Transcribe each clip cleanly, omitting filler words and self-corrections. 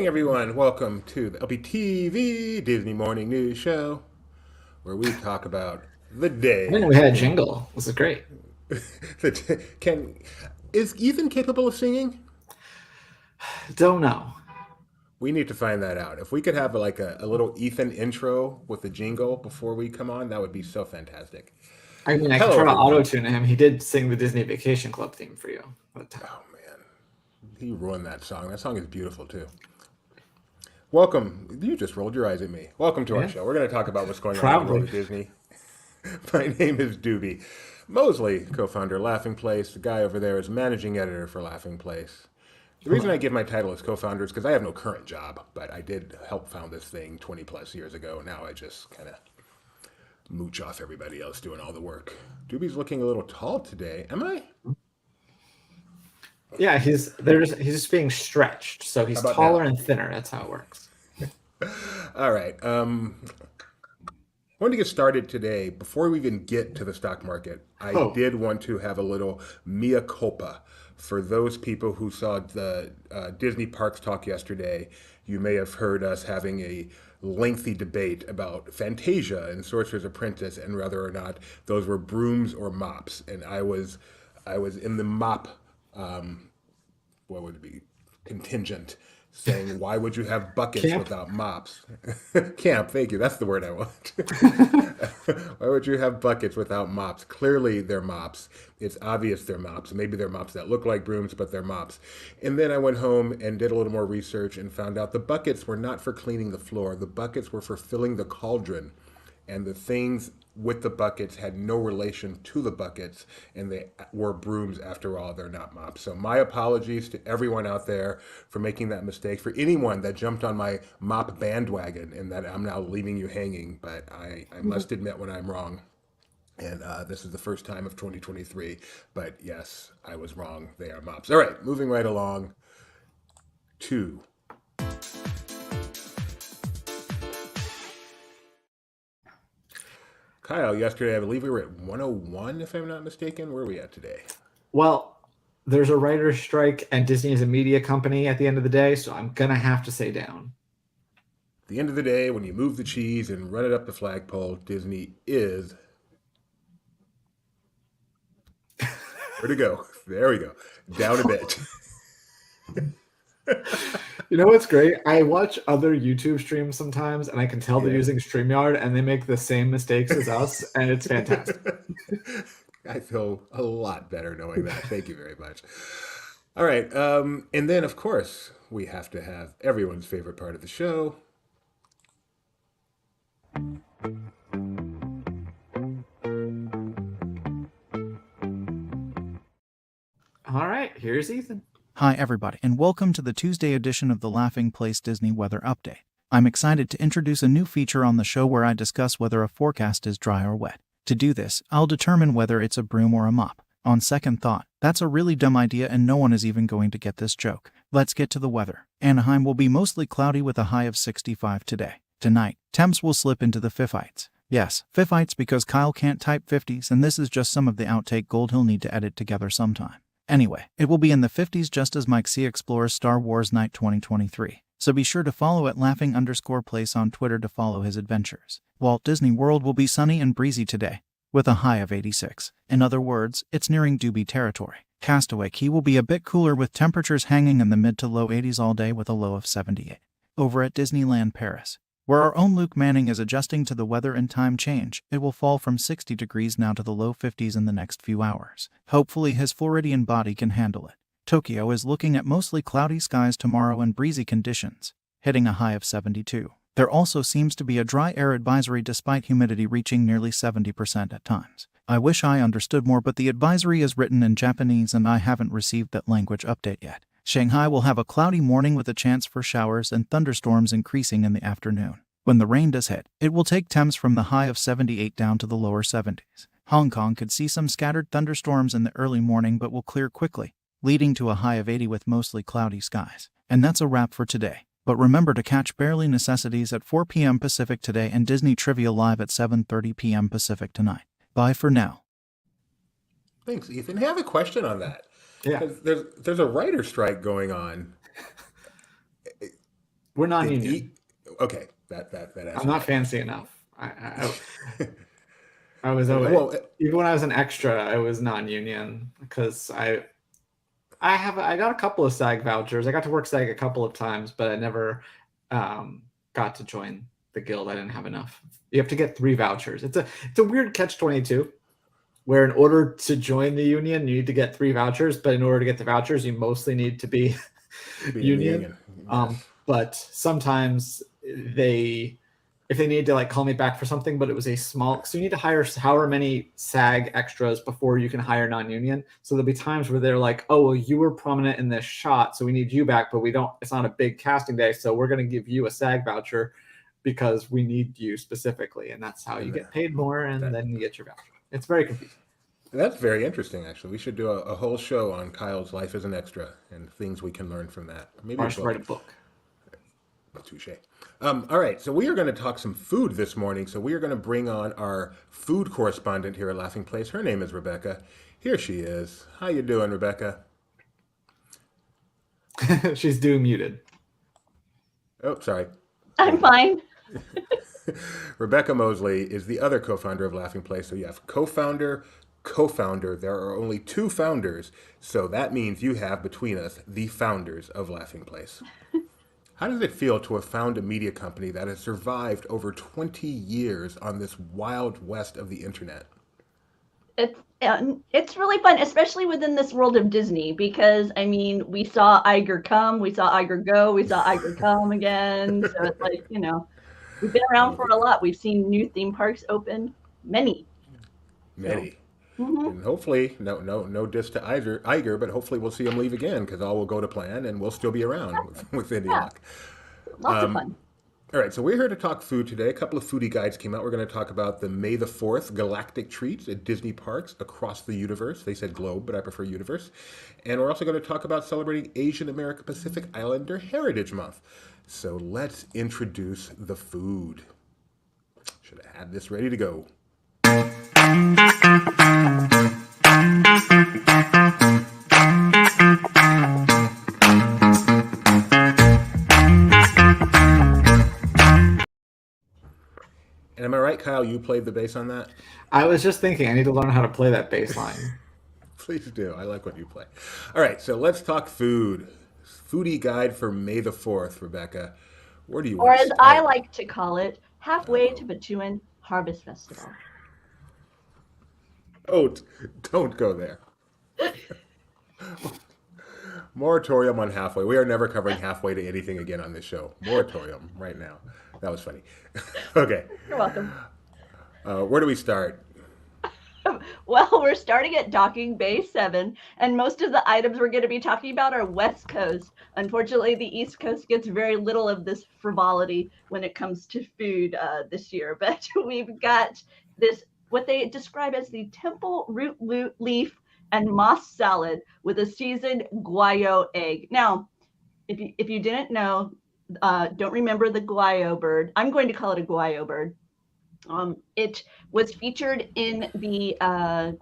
morning, everyone. Welcome to the LPTV Disney Morning News Show, where we talk about the I think day we had a in. jingle. This is great. Can is Ethan capable of singing? Don't know. We need to find that out. If we could have like a little Ethan intro with the jingle before we come on, that would be so fantastic. I mean, I could Hello, try to everyone. auto-tune him. He did sing the Disney Vacation Club theme for you. But Oh man, he ruined that song. That song is beautiful too. Welcome. You just rolled your eyes at me. Welcome to our yeah, show. We're going to talk about what's going on in the world proudly. of Disney. My name is Doobie Mosley, co-founder of Laughing Place. The guy over there is managing editor for Laughing Place. The reason I Hello. give my title as co-founder is because I have no current job, but I did help found this thing 20 plus years ago. Now I just kind of mooch off everybody else doing all the work. Doobie's looking a little tall today. Am I? Yeah, he's just being stretched, so How he's about taller now? and thinner. That's how it works. All right. I want to get started today. Before we even get to the stock market, I Oh, did want to have a little mea culpa for those people who saw the Disney Parks talk yesterday. You may have heard us having a lengthy debate about Fantasia and Sorcerer's Apprentice and whether or not those were brooms or mops. And I was in the mop, what would it be, contingent, saying, why would you have buckets camp. without mops? Camp, thank you. That's the word I want. Why would you have buckets without mops? Clearly, they're mops. It's obvious they're mops. Maybe they're mops that look like brooms, but they're mops. And then I went home and did a little more research and found out the buckets were not for cleaning the floor. The buckets were for filling the cauldron, and the things with the buckets had no relation to the buckets, and they were brooms after all. They're not mops. So my apologies to everyone out there for making that mistake. For anyone that jumped on my mop bandwagon and that I'm now leaving you hanging, but I must admit when I'm wrong. And this is the first time of 2023. But yes, I was wrong. They are mops. All right, moving right along to Kyle. Yesterday, I believe we were at 101, if I'm not mistaken. Where are we at today? Well, there's a writer's strike, and Disney is a media company at the end of the day, so I'm gonna have to say down. At the end of the day, when you move the cheese and run it up the flagpole, Disney is. Where to go? There we go. Down a bit. You know what's great? I watch other YouTube streams sometimes, and I can tell they're Yeah. using StreamYard, and they make the same mistakes as us, and it's fantastic. I feel a lot better knowing that. Thank you very much. All right. And then, of course, we have to have everyone's favorite part of the show. All right, here's Ethan. Hi, everybody, and welcome to the Tuesday edition of the Laughing Place Disney Weather Update. I'm excited to introduce a new feature on the show where I discuss whether a forecast is dry or wet. To do this, I'll determine whether it's a broom or a mop. On second thought, that's a really dumb idea and no one is even going to get this joke. Let's get to the weather. Anaheim will be mostly cloudy with a high of 65 today. Tonight, temps will slip into the 50s. Yes, 50s because Kyle can't type 50s, and this is just some of the outtake gold he'll need to edit together sometime. Anyway, it will be in the 50s just as Mike C explores Star Wars Night 2023, so be sure to follow at laughing_place on Twitter to follow his adventures. Walt Disney World will be sunny and breezy today, with a high of 86. In other words, it's nearing Doobie territory. Castaway Cay will be a bit cooler with temperatures hanging in the mid to low 80s all day with a low of 78. Over at Disneyland Paris, where our own Luke Manning is adjusting to the weather and time change, it will fall from 60 degrees now to the low 50s in the next few hours. Hopefully his Floridian body can handle it. Tokyo is looking at mostly cloudy skies tomorrow and breezy conditions, hitting a high of 72. There also seems to be a dry air advisory despite humidity reaching nearly 70% at times. I wish I understood more, but the advisory is written in Japanese and I haven't received that language update yet. Shanghai will have a cloudy morning with a chance for showers and thunderstorms increasing in the afternoon. When the rain does hit, it will take temps from the high of 78 down to the lower 70s. Hong Kong could see some scattered thunderstorms in the early morning but will clear quickly, leading to a high of 80 with mostly cloudy skies. And that's a wrap for today. But remember to catch Barely Necessities at 4 p.m. Pacific today and Disney Trivia Live at 7:30 p.m. Pacific tonight. Bye for now. Thanks, Ethan. I have a question on that Yeah. because there's a writer strike going on. We're Did non-union. eat? Okay, that I'm answers not that fancy question. enough. I was always, Well, even when I was an extra, I was non-union because I got a couple of SAG vouchers. I got to work SAG a couple of times, but I never got to join the guild. I didn't have enough. You have to get 3 vouchers. It's a weird catch-22 where in order to join the union, you need to get 3 vouchers, but in order to get the vouchers, you mostly need to be be in the union. union. Yes. But sometimes if they need to like call me back for something, but it was a small, so you need to hire however many SAG extras before you can hire non-union. So there'll be times where they're like, oh, well, you were prominent in this shot, so we need you back, but it's not a big casting day, so we're going to give you a SAG voucher because we need you specifically. And that's how you get paid more, and then you get your voucher. It's very confusing. That's very interesting, actually. We should do a whole show on Kyle's life as an extra and things we can learn from that. Maybe Or a I should write a book. book. Touche. All right, so we are going to talk some food this morning. So we are going to bring on our food correspondent here at Laughing Place. Her name is Rebecca. Here she is. How you doing, Rebecca? She's muted. Oh, sorry. I'm fine. Rebecca Mosley is the other co-founder of Laughing Place. So you have co-founder. There are only 2 founders. So that means you have between us the founders of Laughing Place. How does it feel to have found a media company that has survived over 20 years on this wild west of the internet? It's really fun, especially within this world of Disney, because I mean, we saw Iger come, we saw Iger go, we saw Iger come again. So it's like, we've been around for a lot. We've seen new theme parks open, many. Many. Mm-hmm. And hopefully, no diss to Iger, but hopefully we'll see him leave again because all will go to plan and we'll still be around with Indie Lock. Lots of fun. All right, so we're here to talk food today. A couple of foodie guides came out. We're going to talk about the May the 4th galactic treats at Disney parks across the universe. They said globe, but I prefer universe. And we're also going to talk about celebrating Asian American Pacific Islander Heritage Month. So let's introduce the food. Should have had this ready to go. And am I right, Kyle? You played the bass on that? I was just thinking, I need to learn how to play that bass line. Please do. I like what you play. All right, so let's talk food. Foodie guide for May the 4th, Rebecca. Where do you Or want to as start? I like to call it, halfway to Batuan Harvest Festival. Don't go there. Moratorium on halfway. We are never covering halfway to anything again on this show. Moratorium right now. That was funny. Okay. You're welcome. Where do we start? Well, we're starting at Docking Bay 7, and most of the items we're going to be talking about are West Coast. Unfortunately, the East Coast gets very little of this frivolity when it comes to food this year, but we've got this, what they describe as the temple root leaf and moss salad with a seasoned guayo egg. Now, if you didn't know, don't remember the guayo bird, I'm going to call it a guayo bird. It was featured in the, I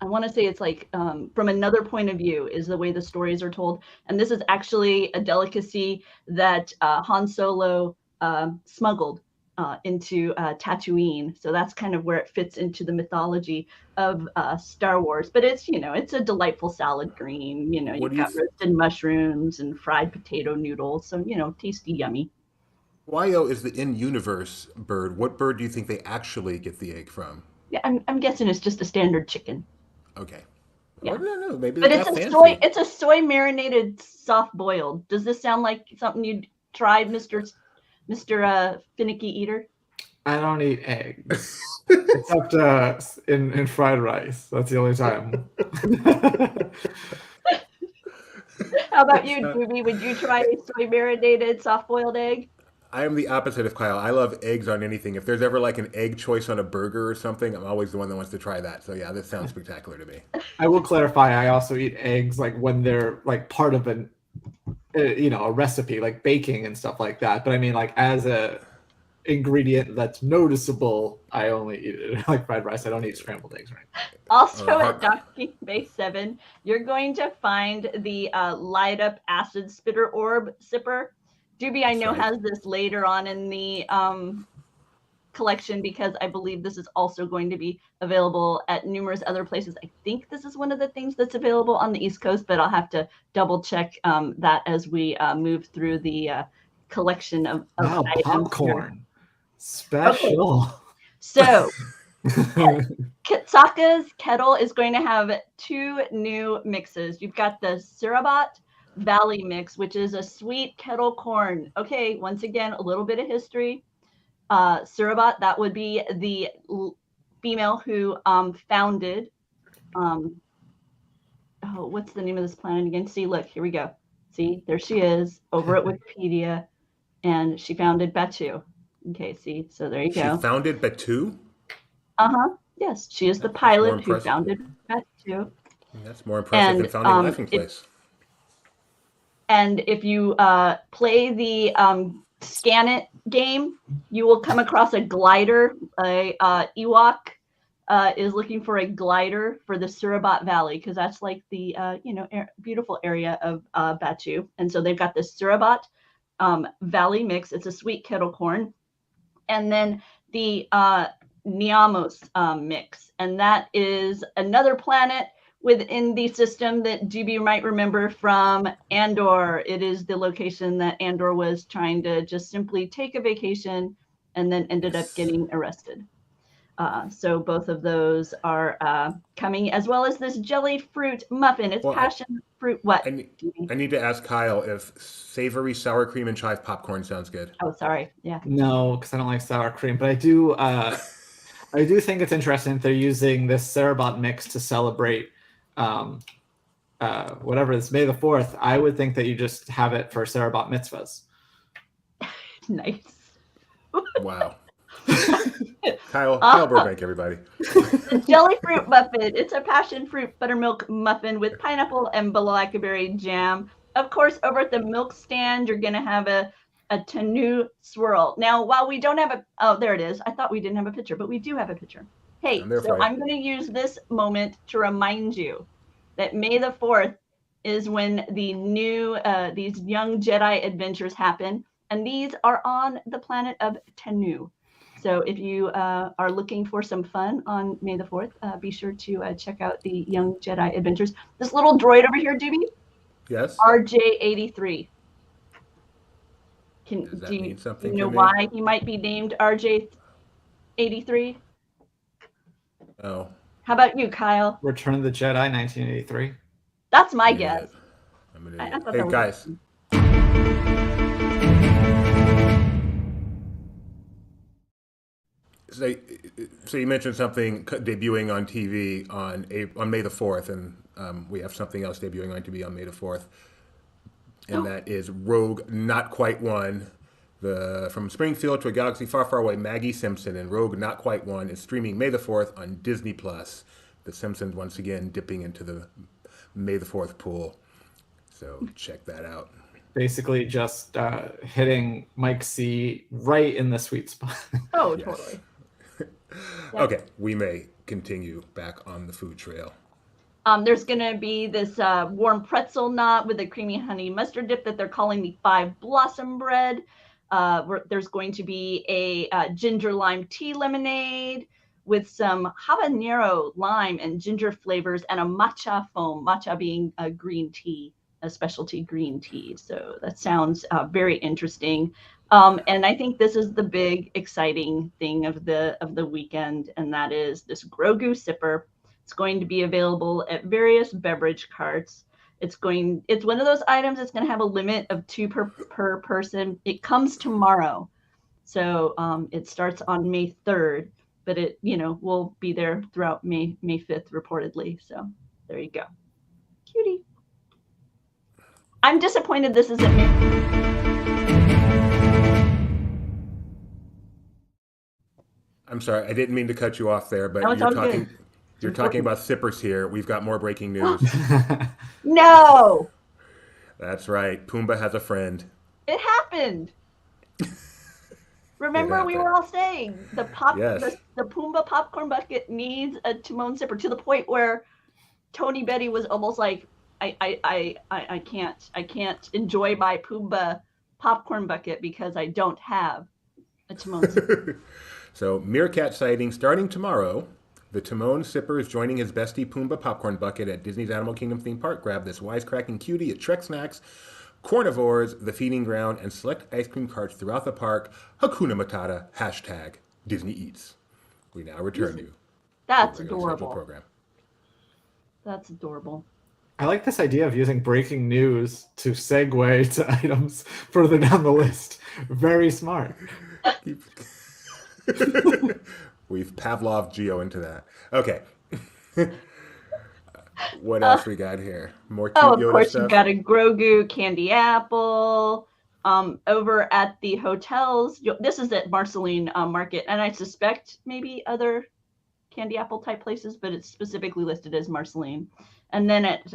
want to say it's like from another point of view is the way the stories are told. And this is actually a delicacy that Han Solo smuggled into Tatooine. So that's kind of where it fits into the mythology of Star Wars. But it's, it's a delightful salad green. You've got roasted mushrooms and fried potato noodles. So, tasty, yummy. Guayo is the in-universe bird. What bird do you think they actually get the egg from? Yeah, I'm guessing it's just a standard chicken. Okay. Yeah. I don't know. Maybe but they it's got a fancy. It's a soy marinated soft boiled. Does this sound like something you'd try, Mr. Finicky Eater? I don't eat eggs except in fried rice. That's the only time. How about you, Doobie? Would you try a soy marinated soft boiled egg? I am the opposite of Kyle. I love eggs on anything. If there's ever like an egg choice on a burger or something, I'm always the one that wants to try that. So yeah, this sounds spectacular to me. I will clarify. I also eat eggs like when they're like part of a recipe, like baking and stuff like that. But I mean, like as a ingredient that's noticeable, I only eat it like fried rice. I don't eat scrambled eggs, right? Also at Docking Bay 7, you're going to find the light up acid spitter orb sipper. Doobie, I That's know, right. has this later on in the collection because I believe this is also going to be available at numerous other places. I think this is one of the things that's available on the East Coast, but I'll have to double check that as we move through the collection of Wow, items here. popcorn. Special. So Saka's kettle is going to have 2 new mixes. You've got the Sirabat Valley mix, which is a sweet kettle corn. Okay, once again, a little bit of history. Sirabat, that would be the female who founded, what's the name of this planet again? See, look, here we go. See, there she is over at Wikipedia, and she founded Batu. Okay, see, so there you She go. founded Batu? Yes, she is the That's more pilot who impressive. founded Batu. That's more impressive than And founding Laughing Place. And if you play the Scan It game, you will come across a glider. Ewok is looking for a glider for the Surabat Valley because that's like the beautiful area of Batu. And so they've got this Surabat Valley mix. It's a sweet kettle corn. And then the Niamos mix. And that is another planet within the system that GB might remember from Andor. It is the location that Andor was trying to just simply take a vacation and then ended up getting arrested. So both of those are coming, as well as this jelly fruit muffin. It's passion fruit. What? I need to ask Kyle if savory sour cream and chive popcorn sounds good. Oh, sorry. Yeah. No, because I don't like sour cream, but I do think it's interesting that they're using this Cerebot mix to celebrate whatever it's May the 4th. I would think that you just have it for Cerebot mitzvahs. Nice. Wow. Kyle Burbank, everybody. The jelly fruit muffin. It's a passion fruit buttermilk muffin with pineapple and blackberry jam. Of course, over at the milk stand, you're going to have a Tanu swirl. Now, while we don't have oh, there it is. I thought we didn't have a picture, but we do have a picture. Hey, so I'm going to use this moment to remind you that May the 4th is when the new, these young Jedi adventures happen. And these are on the planet of Tanu. So if you are looking for some fun on May the 4th, be sure to check out the Young Jedi Adventures. This little droid over here, Doobie? Yes? RJ83. Does that mean something you know to me? why he might be named RJ83? Oh. How about you, Kyle? Return of the Jedi, 1983. That's my guess. I'm an idiot. Hey, guys. So you mentioned something debuting on TV on May the 4th, and we have something else debuting on TV on May the 4th, and that is Rogue Not Quite One. From Springfield to a galaxy far, far away, Maggie Simpson and Rogue Not Quite One is streaming May the 4th on Disney+. The Simpsons once again dipping into the May the 4th pool. So check that out. Basically just hitting Mike C right in the sweet spot. Oh, yes. Totally. Okay, we may continue back on the food trail. There's going to be this warm pretzel knot with a creamy honey mustard dip that they're calling the 5 Blossom Bread. There's going to be a ginger lime tea lemonade with some habanero, lime, and ginger flavors, and a matcha foam, matcha being a green tea, a specialty green tea. So that sounds very interesting. And I think this is the big exciting thing of the weekend, and that is this Grogu sipper. It's going to be available at various beverage carts. It's one of those items that's going to have a limit of 2 per person. It comes tomorrow. So it starts on May 3rd, but it will be there throughout May 5th reportedly. So there you go. Cutie. I'm disappointed this isn't May. I'm sorry, I didn't mean to cut you off there, but you're talking about sippers here. We've got more breaking news. No. That's right. Pumbaa has a friend. It happened. Remember, we were all saying the Pumbaa popcorn bucket needs a Timon sipper, to the point where Tony Betty was almost like, I can't enjoy my Pumbaa popcorn bucket because I don't have a Timon sipper. So, meerkat sighting starting tomorrow. The Timon Sipper is joining his bestie Pumbaa popcorn bucket at Disney's Animal Kingdom theme park. Grab this wisecracking cutie at Trek Snacks, Carnivores, the feeding ground, and select ice cream carts throughout the park. Hakuna Matata, hashtag Disney Eats. We now return you. That's to the regular scheduled adorable. program. That's adorable. I like this idea of using breaking news to segue to items further down the list. Very smart. We've Pavlov Geo into that. Okay. What else we got here? More cute Oh, of Yoda course, stuff? you've got a Grogu candy apple. Over at the hotels, this is at Marceline Market, and I suspect maybe other candy apple type places, but it's specifically listed as Marceline. And then at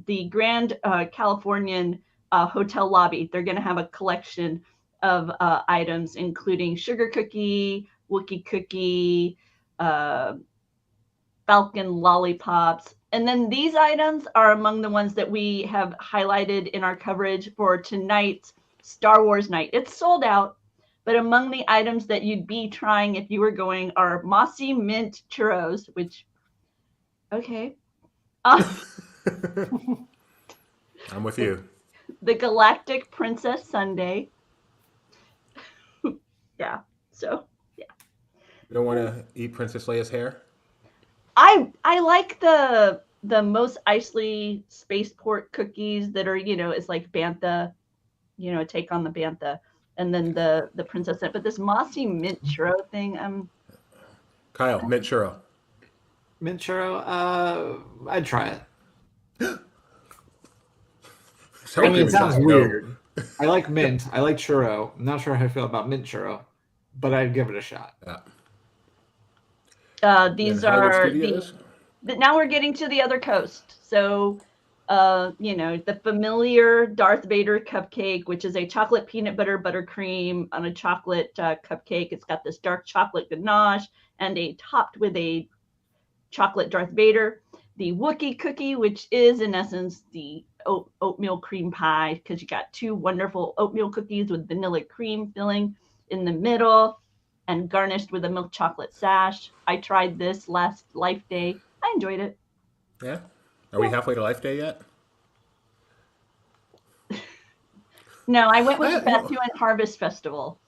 the Grand Californian hotel lobby, they're going to have a collection of items, including sugar cookie, Wookie cookie, Falcon lollipops. And then these items are among the ones that we have highlighted in our coverage for tonight's Star Wars night. It's sold out, but among the items that you'd be trying if you were going are mossy mint churros, which, okay. I'm with you. The Galactic Princess Sundae. Yeah, so, yeah. You don't want to eat Princess Leia's hair? I like the Mos Eisley spaceport cookies that are, it's like Bantha, take on the Bantha, and then the princess. But this mossy mint churro thing, Kyle, mint churro. Mint churro, I'd try it. I mean, it sounds weird. I like mint. I like churro. I'm not sure how I feel about mint churro, but I'd give it a shot. These are now we're getting to the other coast. So, the familiar Darth Vader cupcake, which is a chocolate peanut butter buttercream on a chocolate cupcake. It's got this dark chocolate ganache and topped with a chocolate Darth Vader. The Wookie cookie, which is in essence the oatmeal cream pie, because you got two wonderful oatmeal cookies with vanilla cream filling in the middle and garnished with a milk chocolate sash. I tried this last Life Day. I enjoyed it. Yeah? Are we halfway to Life Day yet? No, I went with the Bethune Harvest Festival.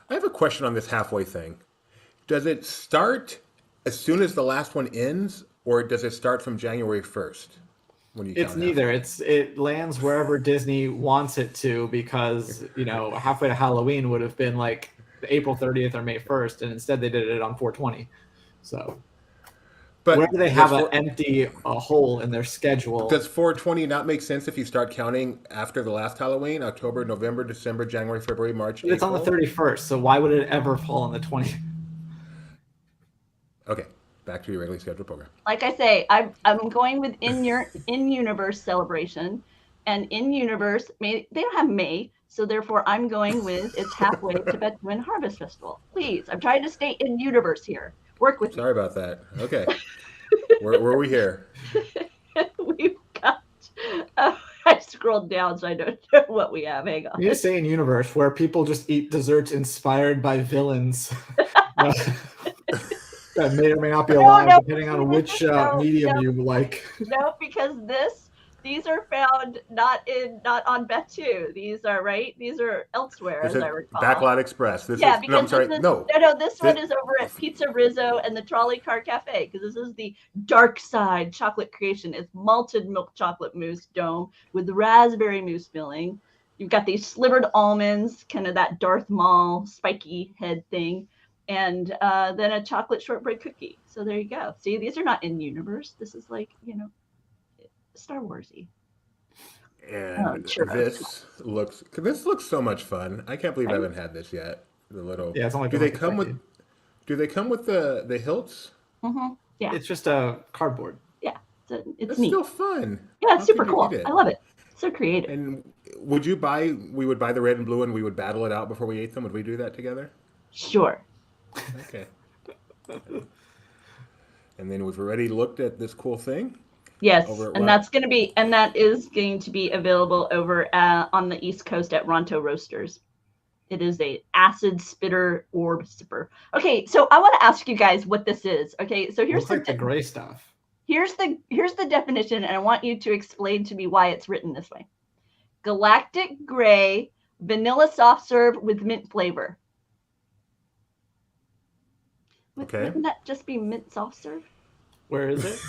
I have a question on this halfway thing. Does it start as soon as the last one ends, or does it start from January 1st? It's neither. It lands wherever Disney wants it to, because halfway to Halloween would have been like April 30th or May 1st, and instead they did it on 420. So, but wherever they have an empty hole in their schedule. Does 420 not make sense if you start counting after the last Halloween? October, November, December, January, February, March, But it's April? on the 31st, so why would it ever fall on the 20th? Okay, back to your regularly scheduled program. Like I say, I'm going with in-universe celebration, and in-universe, they don't have May, so therefore I'm going with it's halfway to Bethune Harvest Festival. Please, I'm trying to stay in universe here. Work with me. Sorry about that. Okay. Where are we here? We've got, I scrolled down so I don't know what we have. Hang on. You just say in universe where people just eat desserts inspired by villains. That may or may not be alive, depending on which medium you like. No, because these are found not on Bethune. These are elsewhere, as I recall. Backlot Express. This one is over at Pizza Rizzo and the Trolley Car Cafe, because this is the Dark Side Chocolate Creation. It's malted milk chocolate mousse dome with raspberry mousse filling. You've got these slivered almonds, kind of that Darth Maul spiky head thing, and then a chocolate shortbread cookie. So there you go. See, these are not in universe. This is like, Star Warsy. And this looks so much fun. I can't believe I haven't had this yet. The little it's only do they come with the hilts? Mm-hmm. Yeah, it's just a cardboard. Yeah, it's neat. Still fun. Yeah, it's super cool. I love it. So creative. And we would buy the red and blue and we would battle it out before we ate them. Would we do that together? Sure. Okay. And then we've already looked at this cool thing. Yes, Over at and what? that is going to be available over on the East Coast at Ronto Roasters. It is a acid spitter orb sipper. Okay, so I want to ask you guys what this is. Okay, so It looks like the gray stuff. here's the definition, and I want you to explain to me why it's written this way. Galactic gray vanilla soft serve with mint flavor. Okay. Wouldn't that just be mint soft serve? Where is it?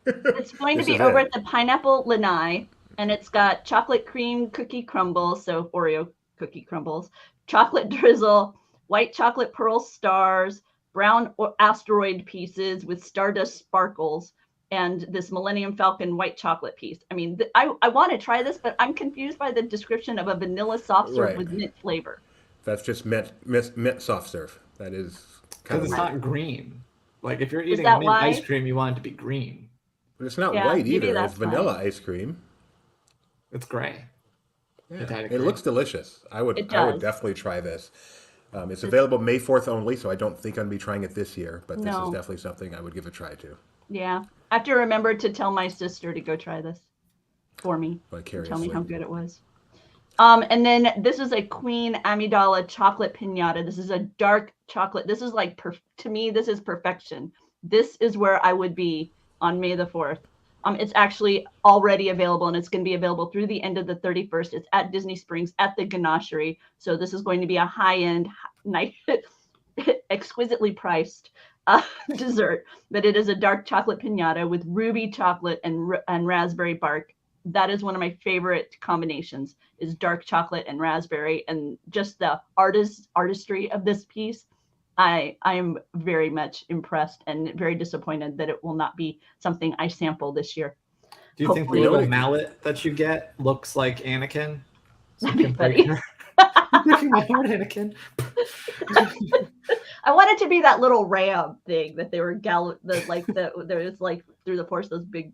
It's going to This be is over it. at the Pineapple Lanai, and it's got chocolate cream cookie crumbles, so Oreo cookie crumbles, chocolate drizzle, white chocolate pearl stars, brown asteroid pieces with stardust sparkles, and this Millennium Falcon white chocolate piece. I mean, I want to try this, but I'm confused by the description of a vanilla soft serve Right. with mint flavor. That's just mint soft serve. That is kind Because of it's weird. not green. Like if you're Is eating that mint ice why? cream, you want it to be green. But it's not Yeah, white maybe either. It's that's why. vanilla ice cream. It's gray. Yeah. Dyed It gray. looks delicious. It I would does. definitely try this. It's available May 4th only, so I don't think I'm going to be trying it this year, but this is No. definitely something I would give a try to. Yeah. I have to remember to tell my sister to go try this for me. Tell me how Vicariously. good it was. And then this is a Queen Amidala chocolate pinata. This is a dark chocolate. This is like, to me, this is perfection. This is where I would be on May the 4th. It's actually already available, and it's going to be available through the end of the 31st. It's at Disney Springs at the Ganachery. So this is going to be a high-end, nice, exquisitely priced dessert. But it is a dark chocolate pinata with ruby chocolate and raspberry bark. That is one of my favorite combinations, is dark chocolate and raspberry, and just the artistry of this piece. I am very much impressed and very disappointed that it will not be something I sample this year. Do you think the We know little it- mallet that you get looks like Anakin? So That'd you be can break funny. her. You're breaking my heart, Anakin. I want it to be that little ram thing that they were there was like through the force, those big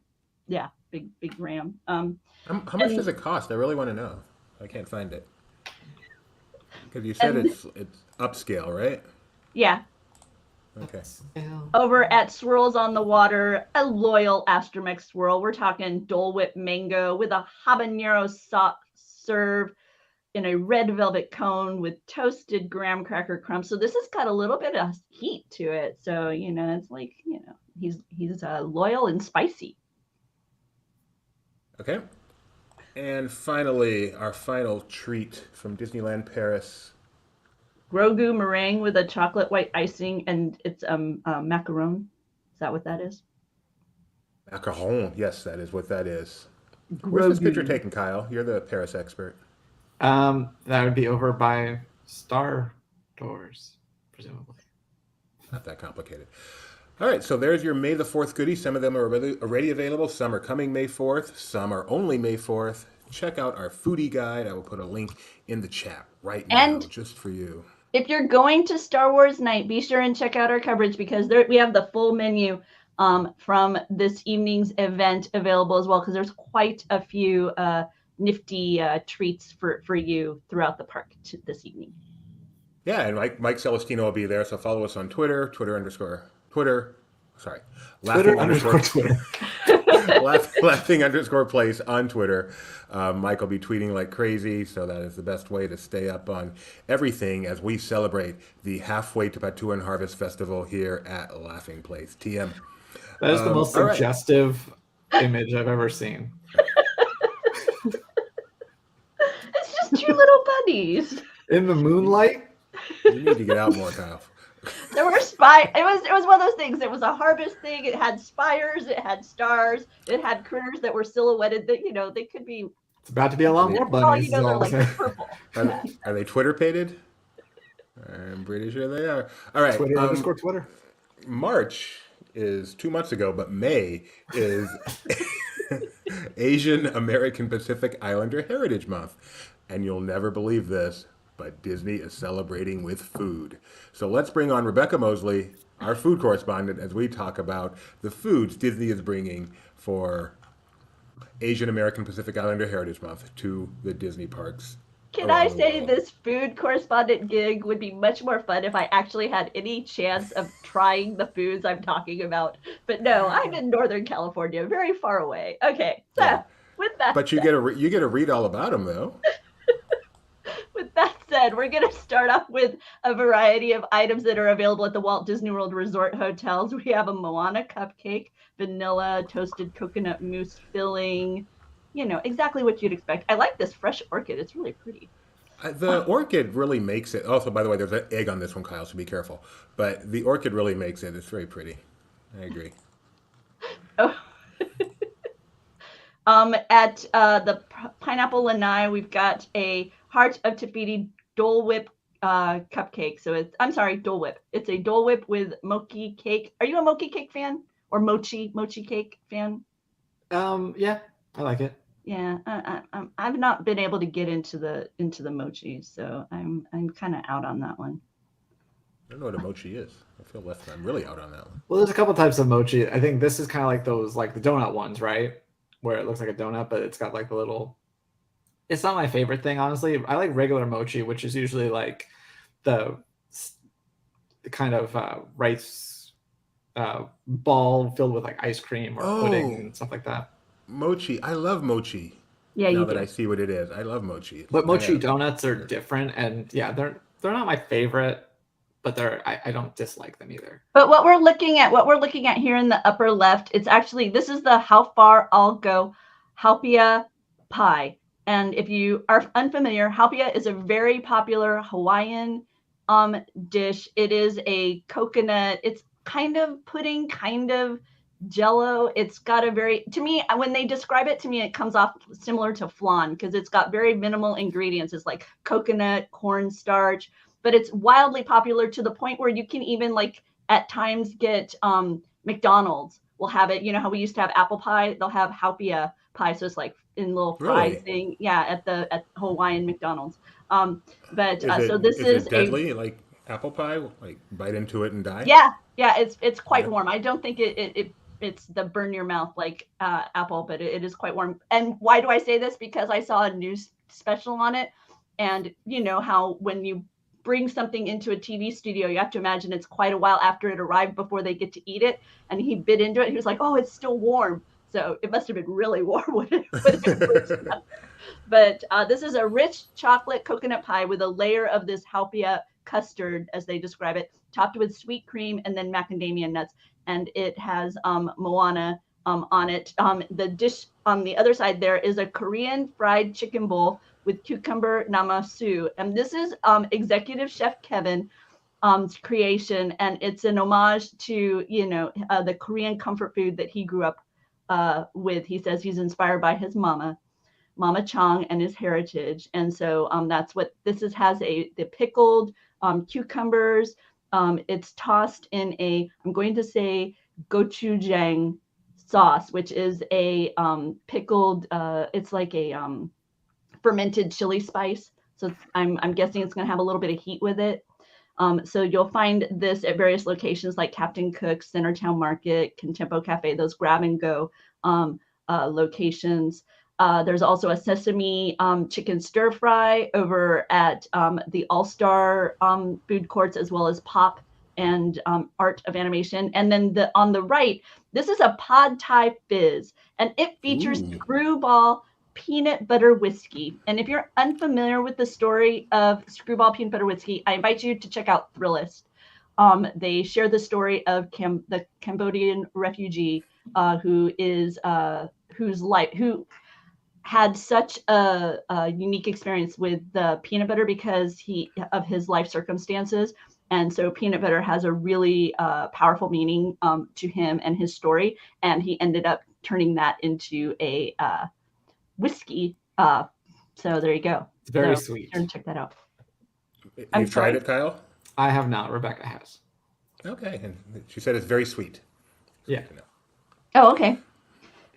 ram. How much does it cost? I really want to know. I can't find it. Because you said And- it's upscale, right? Yeah, Okay. over at Swirls on the Water, a loyal Astromech swirl. We're talking Dole Whip mango with a habanero soft serve in a red velvet cone with toasted graham cracker crumbs. So this has got a little bit of heat to it. So, it's like, he's loyal and spicy. Okay. And finally, our final treat from Disneyland Paris. Grogu meringue with a chocolate white icing, and it's macaron. Is that what that is? Macaron. Yes, that is what that is. Where's this picture Grogu. taken, Kyle? You're the Paris expert. That would be over by Star Doors, presumably. Not that complicated. All right, so there's your May the 4th goodies. Some of them are already available. Some are coming May 4th. Some are only May 4th. Check out our foodie guide. I will put a link in the chat right now, And- just for you. If you're going to Star Wars night, be sure and check out our coverage, because we have the full menu from this evening's event available as well, because there's quite a few nifty treats for you throughout the park this evening. Yeah, and Mike Celestino will be there, so follow us on Twitter, laughing_Twitter. on Twitter. Mike will be tweeting like crazy, so that is the best way to stay up on everything as we celebrate the Halfway to Batuan Harvest Festival here at Laughing Place. TM. That is the most all right. suggestive image I've ever seen. It's just two little bunnies. In the moonlight, You need to get out more, Kyle. There were it was one of those things. It was a harvest thing. It had spires, it had stars, it had critters that were silhouetted that they could be. it's about to be a lot more All bunnies. you know, is they're all like I'm saying. purple. Are they Twitter pated? I'm pretty sure they are. All right. Twitter underscore Twitter. March is 2 months ago, but May is Asian American Pacific Islander Heritage Month. And you'll never believe this, but Disney is celebrating with food. So let's bring on Rebecca Mosley, our food correspondent, as we talk about the foods Disney is bringing for Asian American Pacific Islander Heritage Month to the Disney parks Can I around the say world. this food correspondent gig would be much more fun if I actually had any chance of trying the foods I'm talking about? But no, I'm in Northern California, very far away. Okay, Yeah, so with that but you get to read all about them though. with that said, we're going to start off with a variety of items that are available at the Walt Disney World Resort hotels. We have a Moana cupcake, vanilla toasted coconut mousse filling, exactly what you'd expect. I like this fresh orchid. It's really pretty. The orchid really makes it. Also, by the way, there's an egg on this one, Kyle, so be careful. But the orchid really makes it. It's very pretty. I agree. Oh. At the Pineapple Lanai, we've got a Heart of Tafiti Dole Whip cupcake. So I'm sorry, Dole Whip. It's a Dole Whip with mochi cake. Are you a mochi cake fan or mochi cake fan? Yeah, I like it. Yeah, I've not been able to get into the mochi, so I'm kind of out on that one. I don't know what a mochi is. I feel left. I'm really out on that one. Well, there's a couple types of mochi. I think this is kind of like those, like the donut ones, right? Where it looks like a donut, but it's got like the little. It's not my favorite thing, honestly. I like regular mochi, which is usually like the kind of rice ball filled with like ice cream or pudding Oh, and stuff like that. mochi. I love mochi. Yeah, Now you that I do. see what it is, I love mochi. But I mochi have. donuts are different, and yeah, they're not my favorite, but I don't dislike them either. But what we're looking at here in the upper left, this is the How Far I'll Go Haupia pie. And if you are unfamiliar, haupia is a very popular Hawaiian dish. It is a coconut. It's kind of pudding, kind of jello. It's got to me, when they describe it to me, it comes off similar to flan because it's got very minimal ingredients. It's like coconut, cornstarch, but it's wildly popular to the point where you can even like at times get McDonald's will have it. You know how we used to have apple pie? They'll have haupia pie. So it's like in little fried Really? thing. Yeah, at Hawaiian McDonald's. But so this Is is it a deadly like apple pie? Like bite into it and die? yeah, it's quite Yeah. warm. I don't think it's the burn your mouth like apple, but it is quite warm. And why do I say this? Because I saw a news special on it, and you know how when you bring something into a TV studio, you have to imagine it's quite a while after it arrived before they get to eat it. And he bit into it. He was like, "Oh, it's still warm." So it must have been really warm when it first got there. But this is a rich chocolate coconut pie with a layer of this haupia custard, as they describe it, topped with sweet cream and then macadamia nuts. And it has Moana on it. The dish on the other side there is a Korean fried chicken bowl with cucumber namasu. And this is executive chef Kevin creation, and it's an homage to the Korean comfort food that he grew up with. He says he's inspired by his Mama Chong, and his heritage. And so that's what this is. Has the pickled cucumbers. It's tossed in I'm going to say gochujang sauce, which is a pickled. It's like a fermented chili spice. So I'm guessing it's going to have a little bit of heat with it. So you'll find this at various locations like Captain Cook's, Centertown Market, Contempo Cafe, those grab and go locations. There's also a sesame chicken stir fry over at the All-Star food courts, as well as Pop and Art of Animation. And then on the right, this is a Pad Thai Fizz, and it features Ooh. Screwball peanut butter whiskey. And if you're unfamiliar with the story of Screwball peanut butter whiskey, I invite you to check out Thrillist. They share the story of the Cambodian refugee who had such a unique experience with the peanut butter because of his life circumstances. And so peanut butter has a really powerful meaning to him and his story. And he ended up turning that into a whiskey. So there you go. It's very so sweet. Check that out. You've tried it, Kyle? I have not. Rebecca has. Okay, and she said it's very sweet. Yeah. Oh, okay.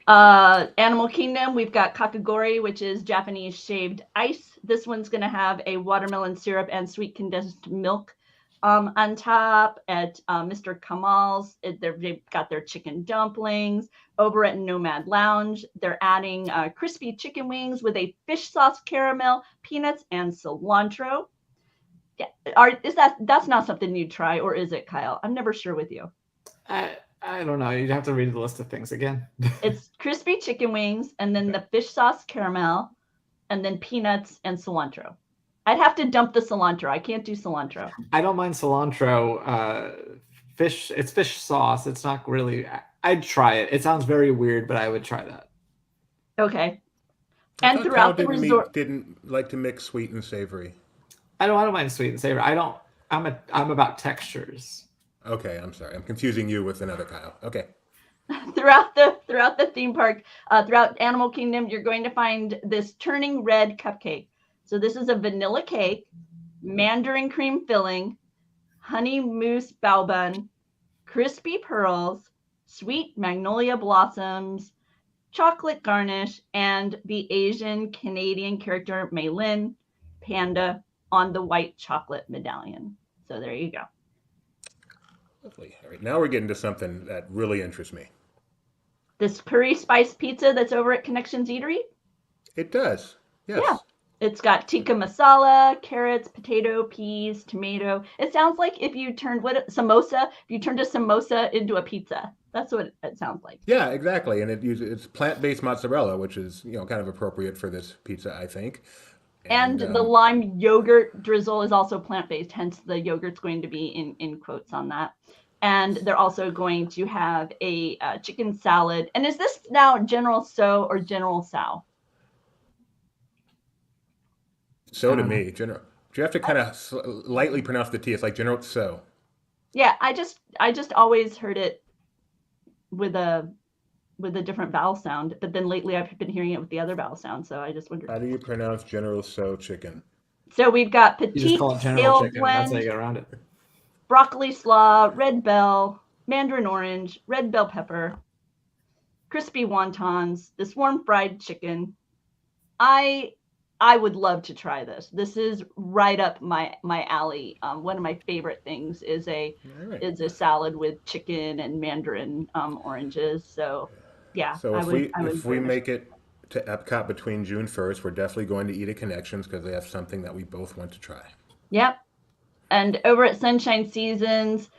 Animal Kingdom, we've got kakagori, which is Japanese shaved ice. This one's going to have a watermelon syrup and sweet condensed milk On top at Mr. Kamal's, they've got their chicken dumplings. Over at Nomad Lounge, they're adding crispy chicken wings with a fish sauce, caramel, peanuts, and cilantro. Yeah, that's not something you'd try, or is it, Kyle? I'm never sure with you. I don't know. You'd have to read the list of things again. It's crispy chicken wings, and then the fish sauce, caramel, and then peanuts and cilantro. I'd have to dump the cilantro. I can't do cilantro. I don't mind cilantro. It's fish sauce. It's not really. I'd try it. It sounds very weird, but I would try that. Okay. I And thought throughout Kyle the resort, didn't like to mix sweet and savory. I don't mind sweet and savory. I'm about textures. Okay, I'm sorry. I'm confusing you with another Kyle. Okay. throughout the theme park, throughout Animal Kingdom, you're going to find this turning red cupcake. So this is a vanilla cake, mandarin cream filling, honey mousse bao bun, crispy pearls, sweet magnolia blossoms, chocolate garnish, and the Asian Canadian character Mei Lin panda on the white chocolate medallion. So there you go. Lovely. All right, now we're getting to something that really interests me. This curry spice pizza that's over at Connections Eatery. It does. Yes. Yeah. It's got tikka masala, carrots, potato, peas, tomato. It sounds like if you turned a samosa into a pizza. That's what it sounds like. Yeah, exactly. And it's plant-based mozzarella, which is, kind of appropriate for this pizza, I think. And the lime yogurt drizzle is also plant-based, hence the yogurt's going to be in quotes on that. And they're also going to have a chicken salad. And is this now General So or General Sao? So to me, General. Do you have to kind of lightly pronounce the T? It's like General So. Yeah, I just always heard it with a different vowel sound, but then lately I've been hearing it with the other vowel sound, so I just wondered. How do you pronounce General So chicken? So we've got You just petite call it General scale Chicken. That's how you blend, get around it. broccoli slaw, red bell, mandarin orange, red bell pepper, crispy wontons, this warm fried chicken. I would love to try this. This is right up my alley. One of my favorite things is a salad with chicken and mandarin oranges. So yeah. So if we make it to Epcot between June 1st, we're definitely going to eat at Connections because they have something that we both want to try. Yep. And over at Sunshine Seasons,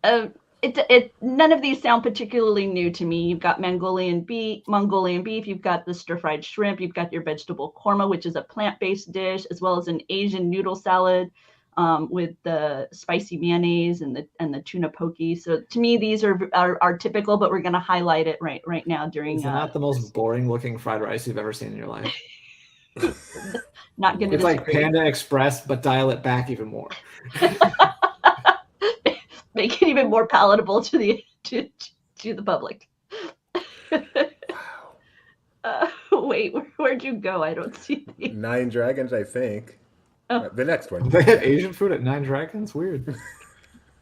none of these sound particularly new to me. You've got Mongolian beef, you've got the stir-fried shrimp, you've got your vegetable korma, which is a plant-based dish, as well as an Asian noodle salad with the spicy mayonnaise and the tuna poke. So to me, these are typical, but we're going to highlight it right now during. Is it not the most boring-looking fried rice you've ever seen in your life? Not going to. It's like Panda Express, but dial it back even more. Make it even more palatable to the public. Wait, where'd you go? I don't see the Nine Dragons, I think. Oh. The next one. They have Asian food at Nine Dragons? Weird.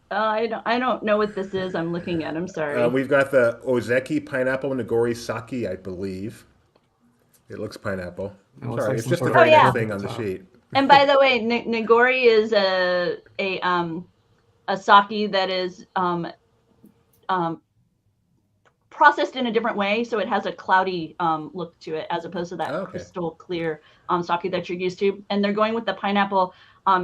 I don't know what this is. I'm looking at. I'm sorry. We've got the Ozeki pineapple nigori sake, I believe. It looks pineapple. It Sorry, like it's just a sort very of nice yeah. thing on the sheet. And by the way, nigori is a sake that is processed in a different way, so it has a cloudy look to it as opposed to that crystal clear sake that you're used to. And they're going with the pineapple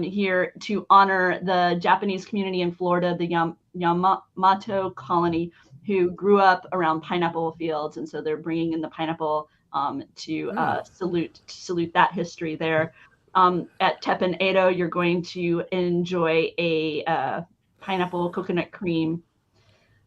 here to honor the Japanese community in Florida, the Yamato colony, who grew up around pineapple fields, and so they're bringing in the pineapple to salute that history there. At Teppan Edo, you're going to enjoy a pineapple coconut cream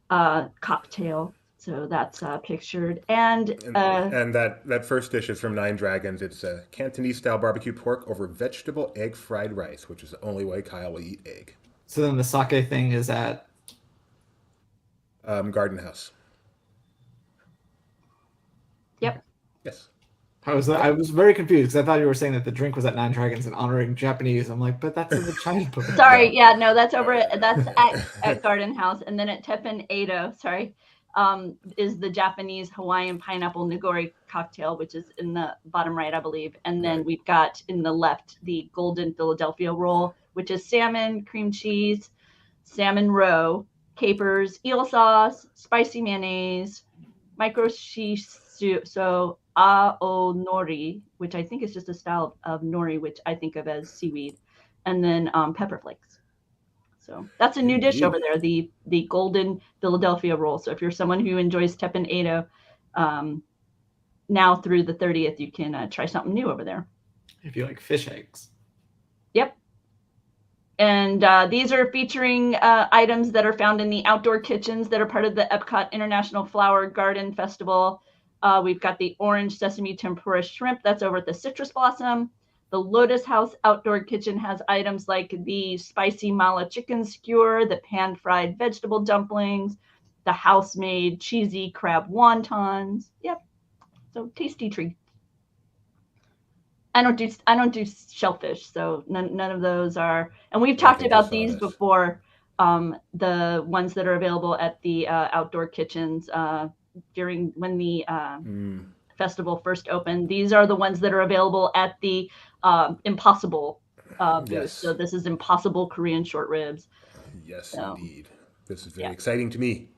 cocktail. So that's pictured. And that first dish is from Nine Dragons. It's a Cantonese-style barbecue pork over vegetable egg fried rice, which is the only way Kyle will eat egg. So then the sake thing is at? Garden House. Yep. Yes. I was very confused because I thought you were saying that the drink was at Nine Dragons and honoring Japanese. I'm like, but that's in the China book. Sorry, yeah, no, that's at Garden House, and then at Teppan Edo, is the Japanese Hawaiian pineapple nigori cocktail, which is in the bottom right, I believe, and then we've got in the left the golden Philadelphia roll, which is salmon, cream cheese, salmon roe, capers, eel sauce, spicy mayonnaise, micro shiso aonori, which I think is just a style of nori, which I think of as seaweed, and then pepper flakes. So that's a new dish over Indeed. there, the golden Philadelphia roll. So if you're someone who enjoys teppan Edo, now through the 30th, you can try something new over there. If you like fish eggs. Yep. And these are featuring items that are found in the outdoor kitchens that are part of the Epcot International Flower Garden Festival. We've got the orange sesame tempura shrimp that's over at the Citrus Blossom. The Lotus House outdoor kitchen has items like the spicy mala chicken skewer, the pan-fried vegetable dumplings, the house-made cheesy crab wontons. Yep. So tasty treat. I don't do shellfish, so none of those are. And we've I talked think about they're these sawdust. before. The ones that are available at the outdoor kitchens during when the festival first opened. These are the ones that are available at the Impossible booth. Yes. So this is Impossible Korean short ribs. Yes, So, indeed. This is very yeah. exciting to me.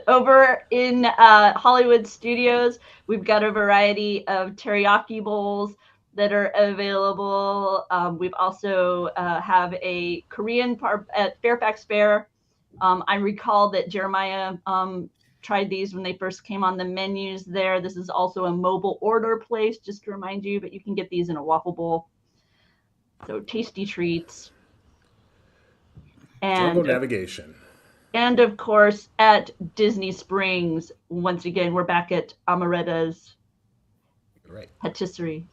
Over in Hollywood Studios, we've got a variety of teriyaki bowls that are available. We've also have a Korean at Fairfax Fair. I recall that Jeremiah tried these when they first came on the menus there. This is also a mobile order place, just to remind you, but you can get these in a waffle bowl. So tasty treats. Jungle navigation. And of course, at Disney Springs, once again, we're back at Amaretta's Right. patisserie.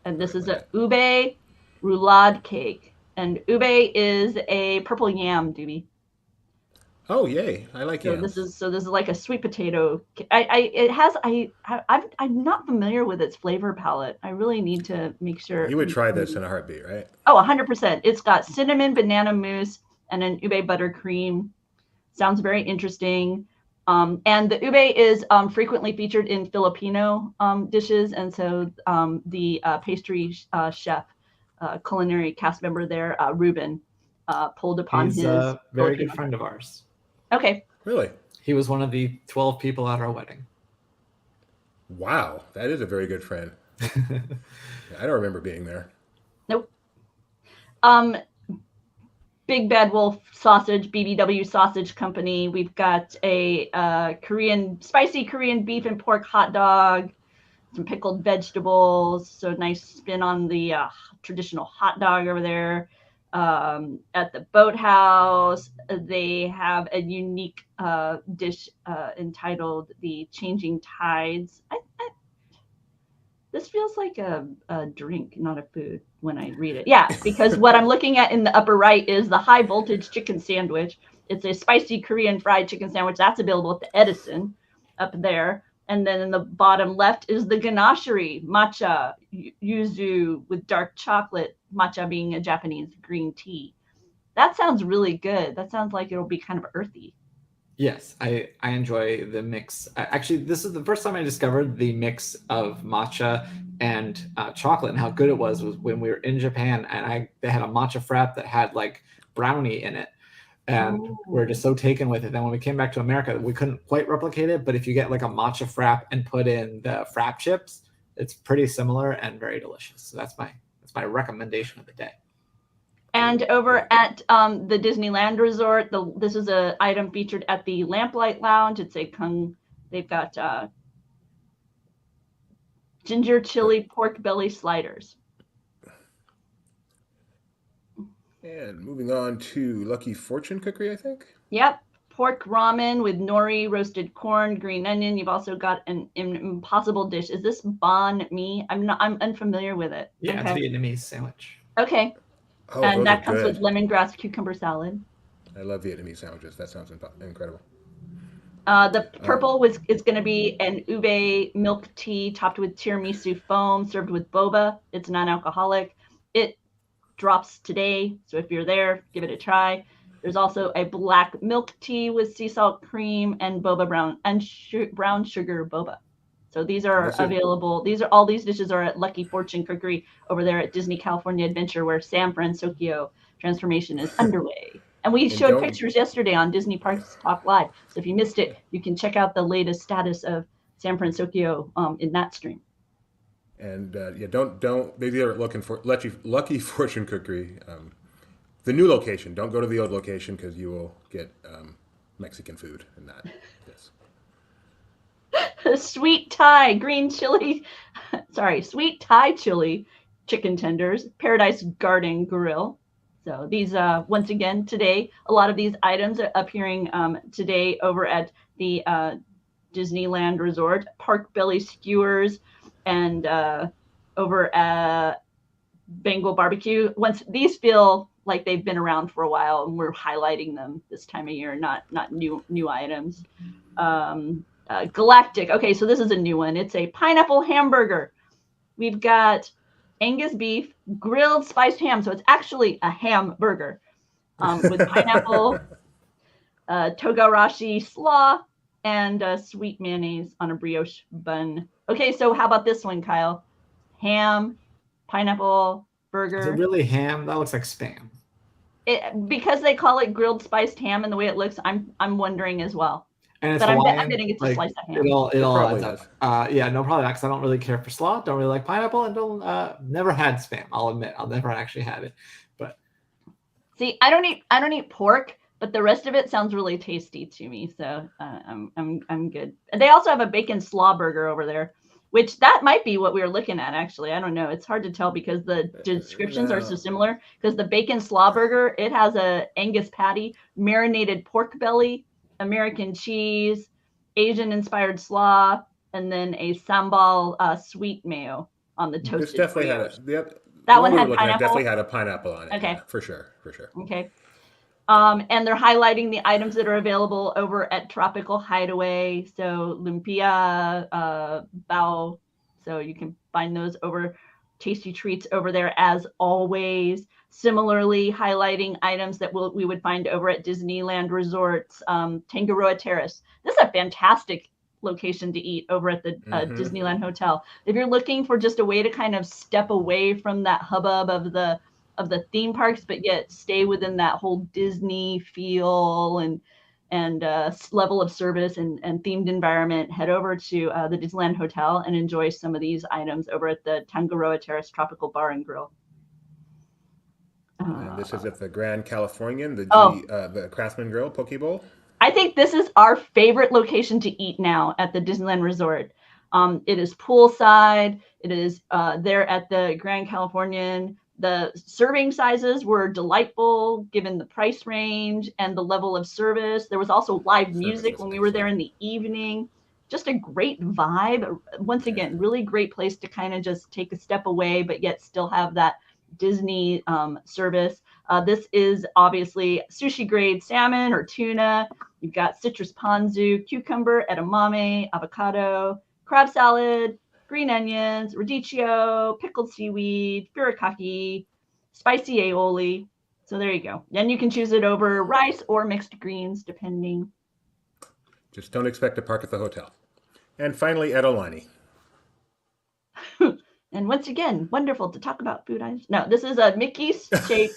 And this is Right. a ube roulade cake. And ube is a purple yam, Doobie. Oh, yay. I like So yams. this is like a sweet potato. I'm not familiar with its flavor palette. I really need to make sure. You would try this in a heartbeat, right? Oh, 100%. It's got cinnamon banana mousse and an ube buttercream. Sounds very interesting. And the ube is frequently featured in Filipino dishes. And so the pastry chef, culinary cast member there, Ruben, pulled upon He's his a very Filipino. good friend of ours. Okay. Really? He was one of the 12 people at our wedding. Wow. That is a very good friend. I don't remember being there. Nope. Big Bad Wolf Sausage, BBW Sausage Company. We've got a spicy Korean beef and pork hot dog, some pickled vegetables. So nice spin on the traditional hot dog over there. At the Boathouse, they have a unique dish entitled the Changing Tides. This feels like a drink, not a food when I read it. Yeah, because what I'm looking at in the upper right is the high voltage chicken sandwich. It's a spicy Korean fried chicken sandwich that's available at the Edison up there. And then in the bottom left is the ganachery, matcha, yuzu with dark chocolate, matcha being a Japanese green tea. That sounds really good. That sounds like it'll be kind of earthy. Yes, I enjoy the mix. Actually, this is the first time I discovered the mix of matcha and chocolate and how good it was when we were in Japan, and they had a matcha frap that had like brownie in it, and we're just so taken with it. Then when we came back to America, we couldn't quite replicate it, but if you get like a matcha frap and put in the frap chips, it's pretty similar and very delicious. So that's my recommendation of the day. And over at the Disneyland Resort, this is an item featured at the Lamplight Lounge. They've got ginger chili pork belly sliders. And moving on to Lucky Fortune Cookery, I think. Yep. Pork ramen with nori, roasted corn, green onion. You've also got an impossible dish. Is this banh mi? I'm unfamiliar with it. Yeah, okay. It's a Vietnamese sandwich. Okay. Oh, and that comes good. with lemongrass cucumber salad. I love Vietnamese sandwiches. That sounds incredible. The purple is going to be an ube milk tea topped with tiramisu foam, served with boba. It's non-alcoholic. It drops today, so if you're there, give it a try. There's also a black milk tea with sea salt cream and boba brown and brown sugar boba. So these are available. All these dishes are at Lucky Fortune Cookery over there at Disney California Adventure, where San Francisco transformation is underway. And we showed pictures yesterday on Disney Parks Talk Live. So if you missed it, you can check out the latest status of San Francisco in that stream. And don't maybe they're looking for Lucky Fortune Cookery, the new location. Don't go to the old location because you will get Mexican food and not this. Sweet Thai green chili, sweet Thai chili chicken tenders, Paradise Garden Grill. So these, once again, today, a lot of these items are appearing today over at the Disneyland Resort, Pork Belly Skewers, and over at Bengal Barbecue. Once these feel like they've been around for a while, and we're highlighting them this time of year, not new items. Galactic. Okay, so this is a new one. It's a pineapple hamburger. We've got Angus beef, grilled spiced ham. So it's actually a hamburger with pineapple, togarashi slaw, and sweet mayonnaise on a brioche bun. Okay, so how about this one, Kyle? Ham, pineapple burger. Is it really ham? That looks like Spam. Because they call it grilled spiced ham and the way it looks, I'm wondering as well. And it's but Hawaiian, I'm betting it's a slice of ham. It all probably adds up. Yeah, no, probably not, because I don't really care for slaw, don't really like pineapple, and don't never had Spam. I'll admit, I'll never actually had it. But see, I don't eat pork, but the rest of it sounds really tasty to me, so I'm good. And they also have a bacon slaw burger over there, which that might be what we were looking at. Actually, I don't know. It's hard to tell because the descriptions are so similar. Because the bacon slaw burger, it has a Angus patty, marinated pork belly, American cheese, Asian-inspired slaw, and then a sambal sweet mayo on the toasted. This definitely brioche. had that one had pineapple. Definitely had a pineapple on it. Okay, yeah, for sure. Okay. And they're highlighting the items that are available over at Tropical Hideaway. So lumpia, bao. So you can find those over tasty treats over there as always. Similarly, highlighting items that we would find over at Disneyland Resorts, Tangaroa Terrace. This is a fantastic location to eat over at the Disneyland Hotel. If you're looking for just a way to kind of step away from that hubbub of the theme parks, but yet stay within that whole Disney feel and level of service and themed environment, head over to the Disneyland Hotel and enjoy some of these items over at the Tangaroa Terrace Tropical Bar and Grill. And this is at the Grand Californian, the Craftsman Grill Poke Bowl. I think this is our favorite location to eat now at the Disneyland Resort. It is poolside. It is there at the Grand Californian. The serving sizes were delightful given the price range and the level of service. There was also live music when we were there in the evening. Just a great vibe. Once again, really great place to kind of just take a step away, but yet still have that Disney service. This is obviously sushi grade salmon or tuna. You've got citrus ponzu, cucumber, edamame, avocado, crab salad, green onions, radicchio, pickled seaweed, furikake, spicy aioli. So there you go. Then you can choose it over rice or mixed greens, depending. Just don't expect to park at the hotel. And finally, Edolani. And once again, wonderful to talk about food items. No, this is a Mickey-shaped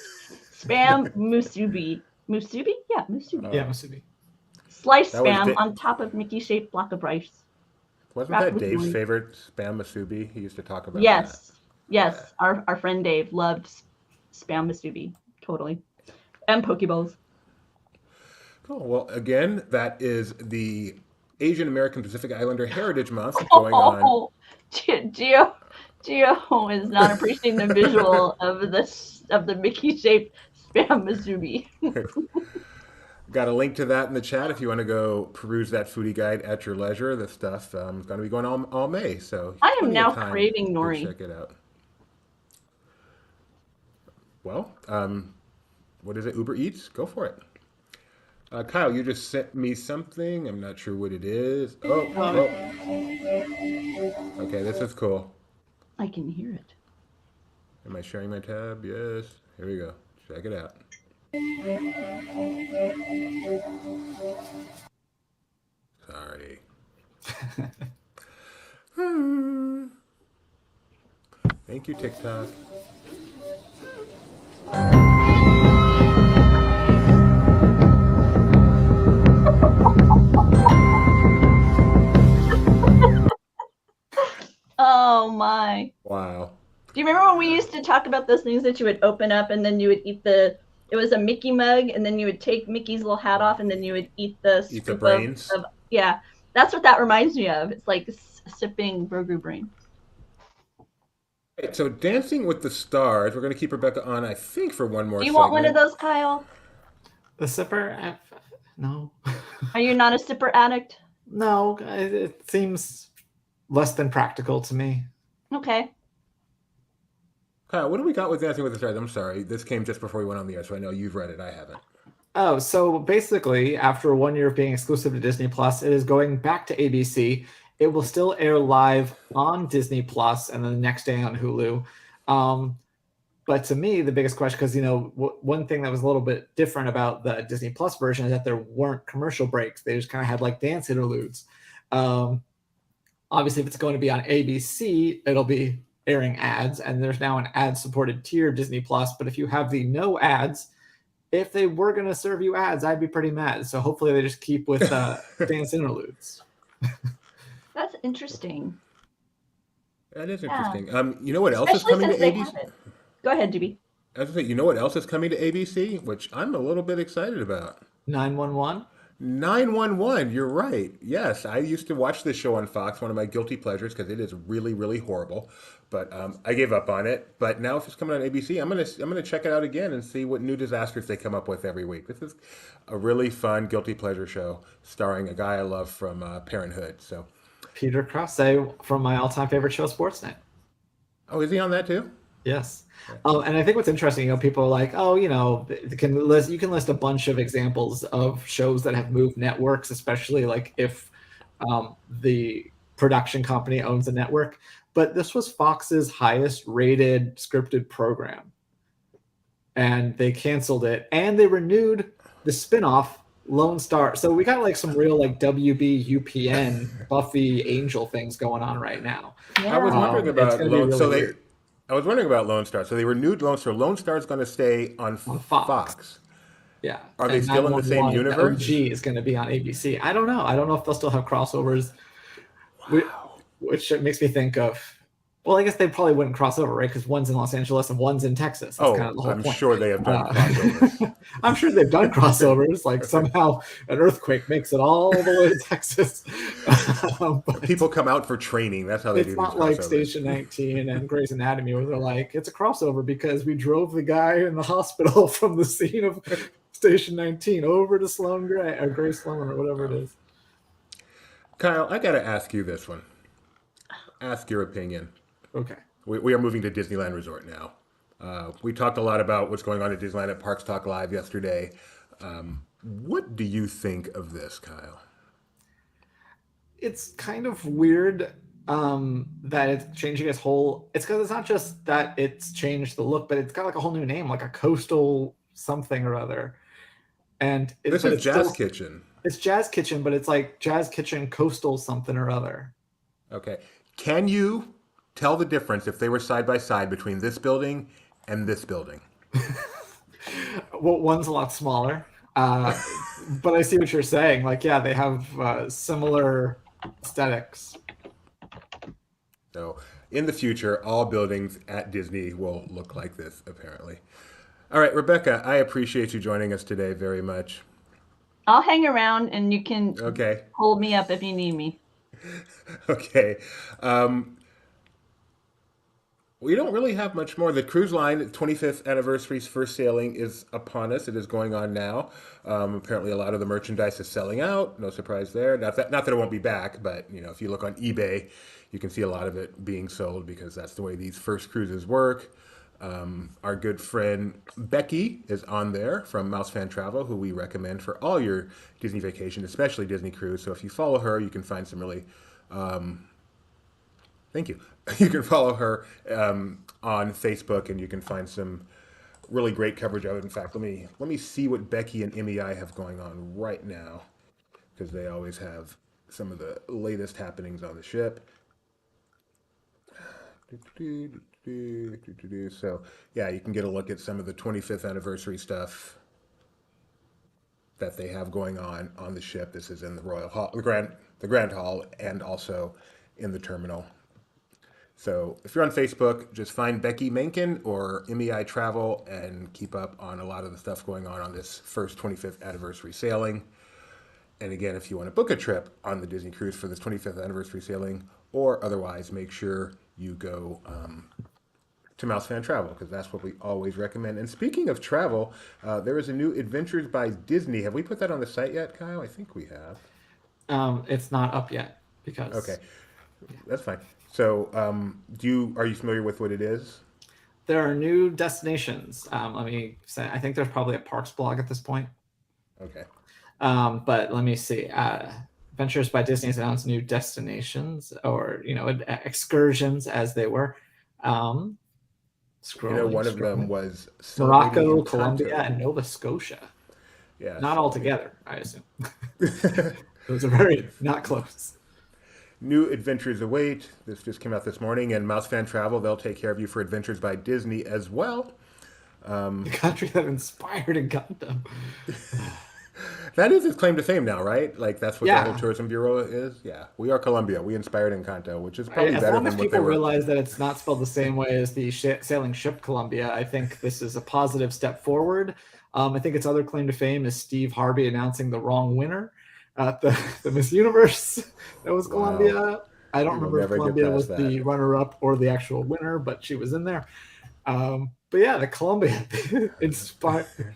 Spam musubi. Musubi? Yeah, musubi. Yeah, musubi. Sliced Spam on top of Mickey-shaped block of rice. Wasn't that Dave's favorite Spam musubi? He used to talk about Yes. that. Yes. Yeah. Our friend Dave loved Spam musubi. Totally. And Pokeballs. Cool. Well, again, that is the Asian American Pacific Islander Heritage Month going on. Gio is not appreciating the visual of the Mickey-shaped Spam musubi. Got a link to that in the chat if you want to go peruse that foodie guide at your leisure. This stuff is going to be going on all May, so I am now craving nori. Check it out. Well, what is it? Uber Eats? Go for it. Kyle, you just sent me something. I'm not sure what it is. Oh. Okay, this is cool. I can hear it. Am I sharing my tab? Yes. Here we go. Check it out. Sorry. Thank you, TikTok. Oh my. Wow. Do you remember when we used to talk about those things that you would open up and then you would eat it was a Mickey mug and then you would take Mickey's little hat off and then you would eat the Eat the scoop brains. of yeah, that's what that reminds me of. It's like sipping Grogu brain. Right, so Dancing with the Stars, we're going to keep Rebecca on, I think, for one more Do you want one of segment. those, Kyle? The sipper? No. Are you not a sipper addict? No, it seems less than practical to me. Okay. Kyle, what do we got with Dancing with the Stars? I'm sorry. This came just before we went on the air, so I know you've read it. I haven't. Oh, so basically, after 1 year of being exclusive to Disney Plus, it is going back to ABC. It will still air live on Disney Plus and then the next day on Hulu. But to me, the biggest question, because one thing that was a little bit different about the Disney Plus version is that there weren't commercial breaks; they just kind of had like dance interludes. Obviously, if it's going to be on ABC, it'll be airing ads, and there's now an ad-supported tier of Disney Plus. But if you have the no ads, if they were going to serve you ads, I'd be pretty mad. So hopefully, they just keep with dance interludes. That's interesting. That is Yeah. interesting. You know what else is Especially coming since to they ABC? have it. Go ahead, DB. I was gonna say, you know what else is coming to ABC, which I'm a little bit excited about. 911. 911. You're right. Yes, I used to watch this show on Fox, one of my guilty pleasures, because it is really, really horrible. But I gave up on it. But now, if it's coming on ABC, I'm gonna check it out again and see what new disasters they come up with every week. This is a really fun guilty pleasure show starring a guy I love from Parenthood. So, Peter Krause from my all-time favorite show, Sportsnet. oh, is he on that too? Yes. And I think what's interesting, people are like, oh, you can list a bunch of examples of shows that have moved networks, especially like if the production company owns a network. But this was Fox's highest rated scripted program. And they canceled it. And they renewed the spinoff Lone Star. So we got like some real like WB, UPN, Buffy, Angel things going on right now. I was wondering It's about going to be Lone. really weird. I was wondering about Lone Star. So they renewed Lone Star. Lone Star is going to stay on On Fox. Fox. Yeah. Are they And still in the same 911, the universe? OG is going to be on ABC. I don't know. I don't know if they'll still have crossovers, which makes me think of. Well, I guess they probably wouldn't cross over, right? Because one's in Los Angeles and one's in Texas. That's kind of the whole I'm point. sure they have done crossovers. I'm sure they've done crossovers. Like somehow an earthquake makes it all the way to Texas. But People come out for training. That's how they do it's these not like crossovers. Station 19 and Grey's Anatomy where they're like, it's a crossover because we drove the guy in the hospital from the scene of Station 19 over to Sloan Gray or Gray Sloan or whatever it is. Kyle, I got to ask you this one. Ask your opinion. Okay. We are moving to Disneyland Resort now. We talked a lot about what's going on at Disneyland at Parks Talk Live yesterday. What do you think of this, Kyle? It's kind of weird that it's changing its whole. It's because it's not just that it's changed the look, but it's got like a whole new name, like a coastal something or other. And This is Jazz Kitchen. It's Jazz Kitchen, but it's like Jazz Kitchen coastal something or other. Okay. Can you tell the difference if they were side by side between this building and this building? Well, one's a lot smaller, but I see what you're saying. Like, yeah, they have similar aesthetics. So, in the future, all buildings at Disney will look like this, apparently. All right, Rebecca, I appreciate you joining us today very much. I'll hang around and you can Okay. hold me up if you need me. Okay. We don't really have much more. The cruise line 25th anniversary's first sailing is upon us. It is going on now. Apparently, a lot of the merchandise is selling out. No surprise there. Not that it won't be back, but if you look on eBay, you can see a lot of it being sold because that's the way these first cruises work. Our good friend Becky is on there from Mouse Fan Travel, who we recommend for all your Disney vacation, especially Disney cruise. So if you follow her, you can find some really thank you. You can follow her on Facebook, and you can find some really great coverage of it. In fact, let me see what Becky and MEI have going on right now, because they always have some of the latest happenings on the ship. So, yeah, you can get a look at some of the 25th anniversary stuff that they have going on the ship. This is in the Royal Hall, the Grand Hall, and also in the terminal. So if you're on Facebook, just find Becky Menken or MEI Travel and keep up on a lot of the stuff going on this first 25th anniversary sailing. And again, if you want to book a trip on the Disney cruise for this 25th anniversary sailing, or otherwise, make sure you go to Mouse Fan Travel, because that's what we always recommend. And speaking of travel, there is a new Adventures by Disney. Have we put that on the site yet, Kyle? I think we have. It's not up yet because Okay, that's fine. So, are you familiar with what it is? there are new destinations. Let me say, I think there's probably a parks blog at this point. Okay. But let me see. Adventures by Disney has announced new destinations, or excursions, as they were. Scrolling, One of them was Morocco, Celebrating Colombia, Encanto. and Nova Scotia. Yeah, Not all together, I assume. Those are very not close. New adventures await. This just came out this morning, and Mouse Fan Travel, they'll take care of you for Adventures by Disney as well. The country that inspired Encanto. That is its claim to fame now, right? Like that's what Yeah. the whole tourism bureau is. Yeah, we are Colombia. We inspired Encanto, which is probably As better long as than what they people were. realize that it's not spelled the same way as the sailing ship Columbia, I think this is a positive step forward. I think its other claim to fame is Steve Harvey announcing the wrong winner at the Miss Universe. That was Columbia. I don't We will remember if never get Columbia past was the that. runner-up or the actual winner, but she was in there. But yeah, the Columbia inspired.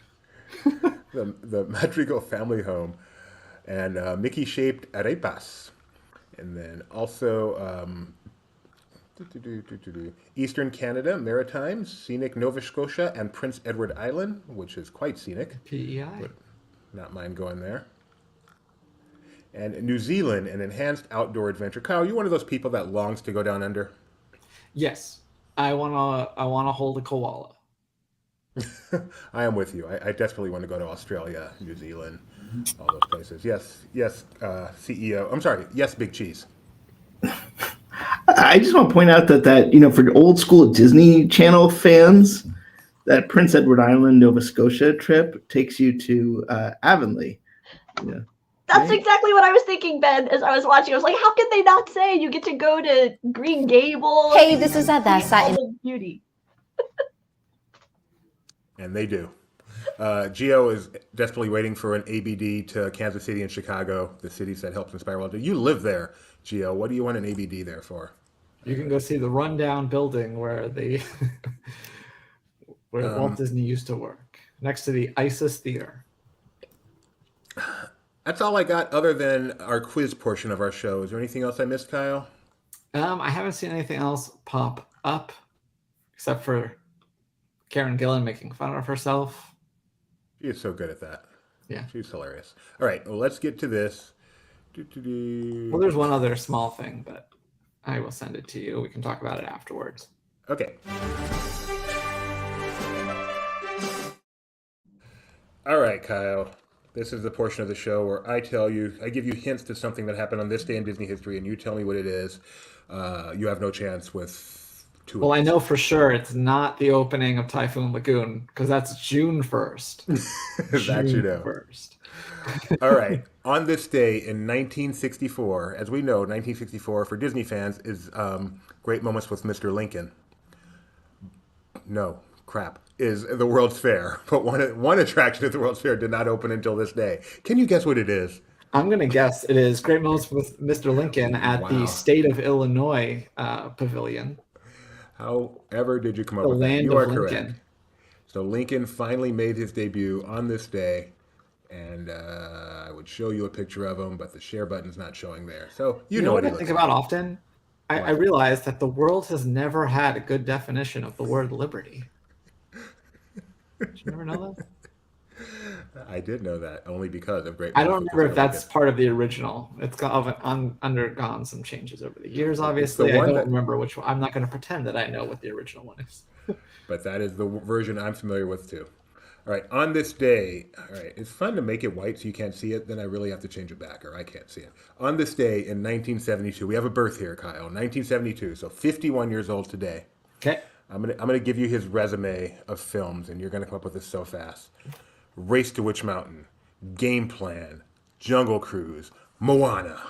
The Madrigal family home, and Mickey-shaped arepas, and then also Eastern Canada, Maritimes, scenic Nova Scotia, and Prince Edward Island, which is quite scenic. PEI. Would not mind going there. And New Zealand, an enhanced outdoor adventure. Kyle, you one of those people that longs to go down under? Yes, I wanna hold a koala. I am with you. I desperately want to go to Australia, New Zealand, all those places. Yes, CEO. I'm sorry. Yes, Big Cheese. I just want to point out that for old school Disney Channel fans, that Prince Edward Island, Nova Scotia trip takes you to Avonlea. Yeah. That's Right. exactly what I was thinking, Ben, as I was watching. I was like, how could they not say you get to go to Green Gables? Hey, this is Adessa. all the beauty. And they do. Gio is desperately waiting for an ABD to Kansas City and Chicago, the cities that helped inspire Walt. You live there, Gio. What do you want an ABD there for? You can go see the rundown building where where Walt Disney used to work, next to the Isis Theater. That's all I got other than our quiz portion of our show. Is there anything else I missed, Kyle? I haven't seen anything else pop up except for Karen Gillan making fun of herself. She is so good at that. Yeah. She's hilarious. All right, well, let's get to this. Well, there's one other small thing, but I will send it to you. We can talk about it afterwards. Okay. All right, Kyle. This is the portion of the show where I give you hints to something that happened on this day in Disney history, and you tell me what it is. You have no chance with two. Well, I know for sure it's not the opening of Typhoon Lagoon because that's June 1st. That you know. 1st. All right. On this day in 1964, as we know, 1964 for Disney fans is Great Moments with Mr. Lincoln. No, crap. Is the World's Fair. But one attraction at the World's Fair did not open until this day. Can you guess what it is? I'm going to guess it is Great Moments with Mr. Lincoln at Wow. the State of Illinois Pavilion. However did you come up The with that? land You are of correct. Lincoln. So Lincoln finally made his debut on this day. And I would show you a picture of him, but the share button's not showing there. So you know what what I he think looks about like. often? I realize that the world has never had a good definition of the word liberty. Did you never know that? I did know that only because of Great I don't Moments with remember if Mr. that's Lincoln. part of the original. It's undergone some changes over the years, obviously. I one don't that- remember which one. I'm not going to pretend that I know what the original one is. But that is the version I'm familiar with too. All right, on this day, all right, it's fun to make it white so you can't see it. Then I really have to change it back, or I can't see it. On this day in 1972, we have a birth here, Kyle. 1972, so 51 years old today. Okay. I'm gonna give you his resume of films, and you're gonna come up with this so fast. Race to Witch Mountain, Game Plan, Jungle Cruise, Moana.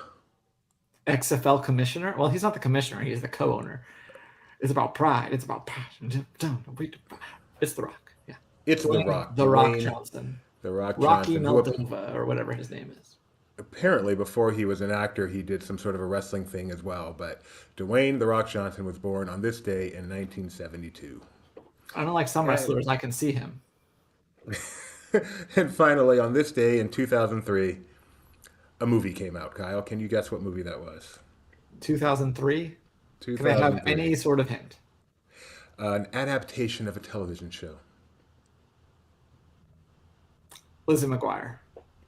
XFL commissioner. Well, he's not the commissioner. He's the co-owner. It's about pride. It's about passion. It's The Rock. Yeah. It's The Rock. The Rock Dwayne Johnson. The Rock Rocky Johnson. Who Moldova or whatever his name is. apparently, before he was an actor, he did some sort of a wrestling thing as well. But Dwayne The Rock Johnson was born on this day in 1972. I don't like some wrestlers. I can see him. And finally, on this day in 2003, a movie came out. Kyle, can you guess what movie that was? 2003. Can I 2003. have any sort of hint? An adaptation of a television show. Lizzie McGuire.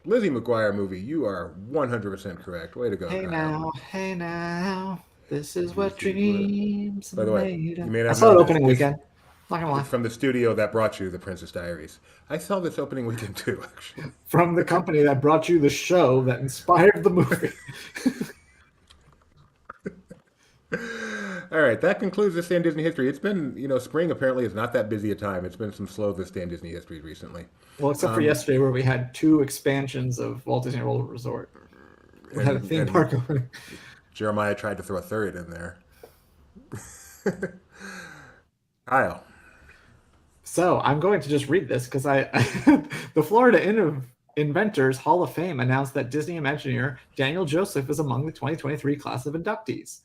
Lizzie McGuire movie. You are 100% correct. Way to go, Kyle. Hey now, this is what dreams By the way, are made you of. may not I saw it know opening this. weekend. Not gonna lie. It's from the studio that brought you The Princess Diaries. I saw this opening weekend too, actually. From the company that brought you the show that inspired the movie. All right, that concludes this day in Disney history. It's been, spring apparently is not that busy a time. It's been some slow this day in Disney history recently. Well, except for yesterday where we had 2 expansions of Walt Disney World Resort. We had a theme park opening. Jeremiah tried to throw a third in there. Kyle. So I'm going to just read this because the Florida Inventors Hall of Fame announced that Disney Imagineer Daniel Joseph is among the 2023 class of inductees.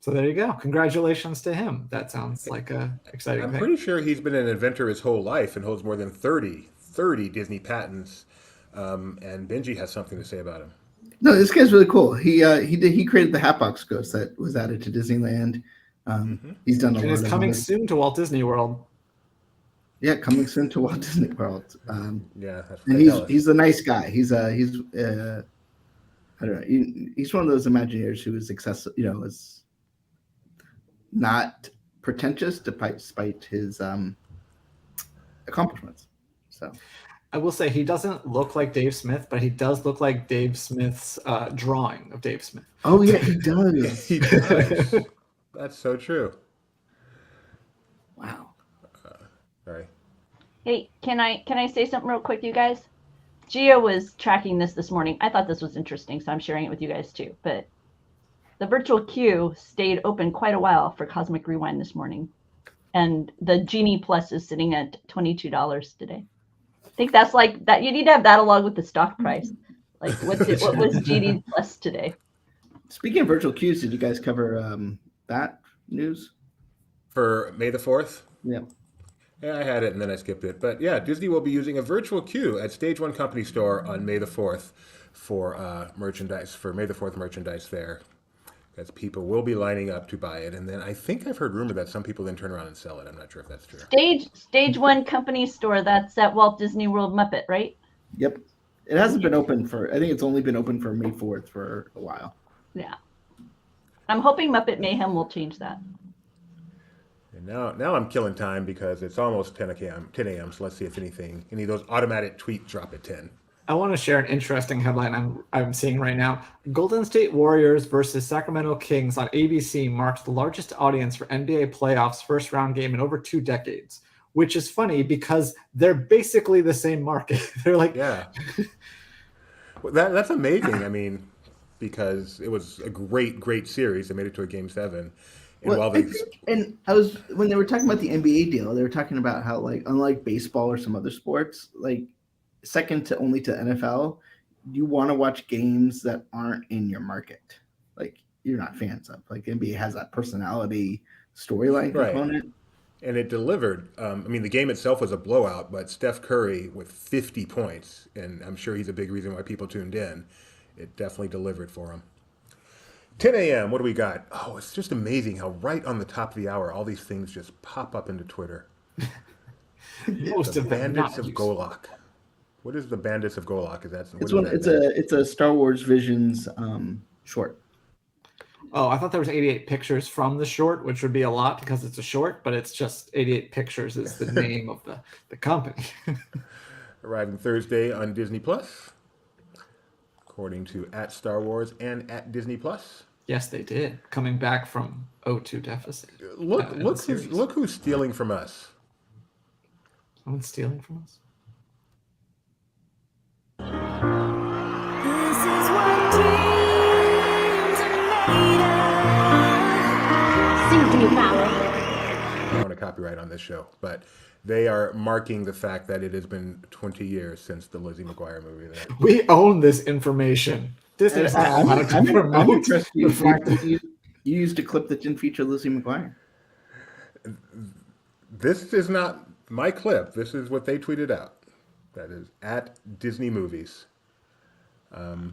So there you go. Congratulations to him. That sounds like a exciting I'm thing. pretty sure he's been an inventor his whole life and holds more than 30 Disney patents. And Benji has something to say about him. No, this guy's really cool. He created the Hatbox Ghost that was added to Disneyland. He's done a lot. And it's coming soon to Walt Disney World. Yeah, coming soon to Walt Disney World. Yeah, that's and he's a nice guy. He's I don't know. He's one of those Imagineers who is accessible. Is not pretentious despite his accomplishments. So I will say he doesn't look like Dave Smith, but he does look like Dave Smith's drawing of Dave Smith. Oh yeah, he does. He does. That's so true. Wow. Sorry. Hey, can I say something real quick, you guys? Gia was tracking this morning. I thought this was interesting, so I'm sharing it with you guys too. But the virtual queue stayed open quite a while for Cosmic Rewind this morning. And the Genie Plus is sitting at $22 today. I think that's like that. You need to have that along with the stock price. Like what was Genie Plus today? Speaking of virtual queues, did you guys cover that news? For May the 4th? Yeah. Yeah, I had it and then I skipped it. But yeah, Disney will be using a virtual queue at Stage 1 Company Store on May the 4th for merchandise, for May the 4th merchandise there. Because people will be lining up to buy it. And then I think I've heard rumor that some people then turn around and sell it. I'm not sure if that's true. Stage 1 Company Store, that's at Walt Disney World Muppet, right? Yep. It hasn't been open I think it's only been open for May 4th for a while. Yeah. I'm hoping Muppet Mayhem will change that. And now I'm killing time because it's almost 10 a.m. So let's see if any of those automatic tweets drop at 10. I want to share an interesting headline I'm seeing right now. Golden State Warriors versus Sacramento Kings on ABC marks the largest audience for NBA playoffs first round game in over 2 decades, which is funny because they're basically the same market. They're like, yeah, well, that's amazing. I mean, because it was a great series. They made it to a Game 7. And Well, when they were talking about the NBA deal, they were talking about how, like, unlike baseball or some other sports, like second only to NFL, you want to watch games that aren't in your market, like you're not fans of. Like NBA has that personality storyline component, and it delivered. I mean, the game itself was a blowout, but Steph Curry with 50 points, and I'm sure he's a big reason why people tuned in. It definitely delivered for him. 10 a.m. What do we got? Oh, it's just amazing how right on the top of the hour, all these things just pop up into Twitter. most The of them Bandits not of useful. Golok. What is the Bandits of Golok? Is that it's a Star Wars Visions short. Oh, I thought there was 88 pictures from the short, which would be a lot because it's a short, but it's just 88 pictures is the name of the company. Arriving Thursday on Disney Plus, according to at Star Wars and at Disney Plus. Yes, they did. Coming back from 0-2 deficit. Look, in the look series. who's stealing from us. Someone's stealing from us. This is what dreams are made of. Sing to me, Power. I don't want to copyright on this show, but they are marking the fact that it has been 20 years since the Lizzie McGuire movie. We own this information. Disney is not allowed to I'm promote interested in the the fact fact that you used a clip that didn't feature Lizzie McGuire. This is not my clip. This is what they tweeted out. That is at Disney Movies. All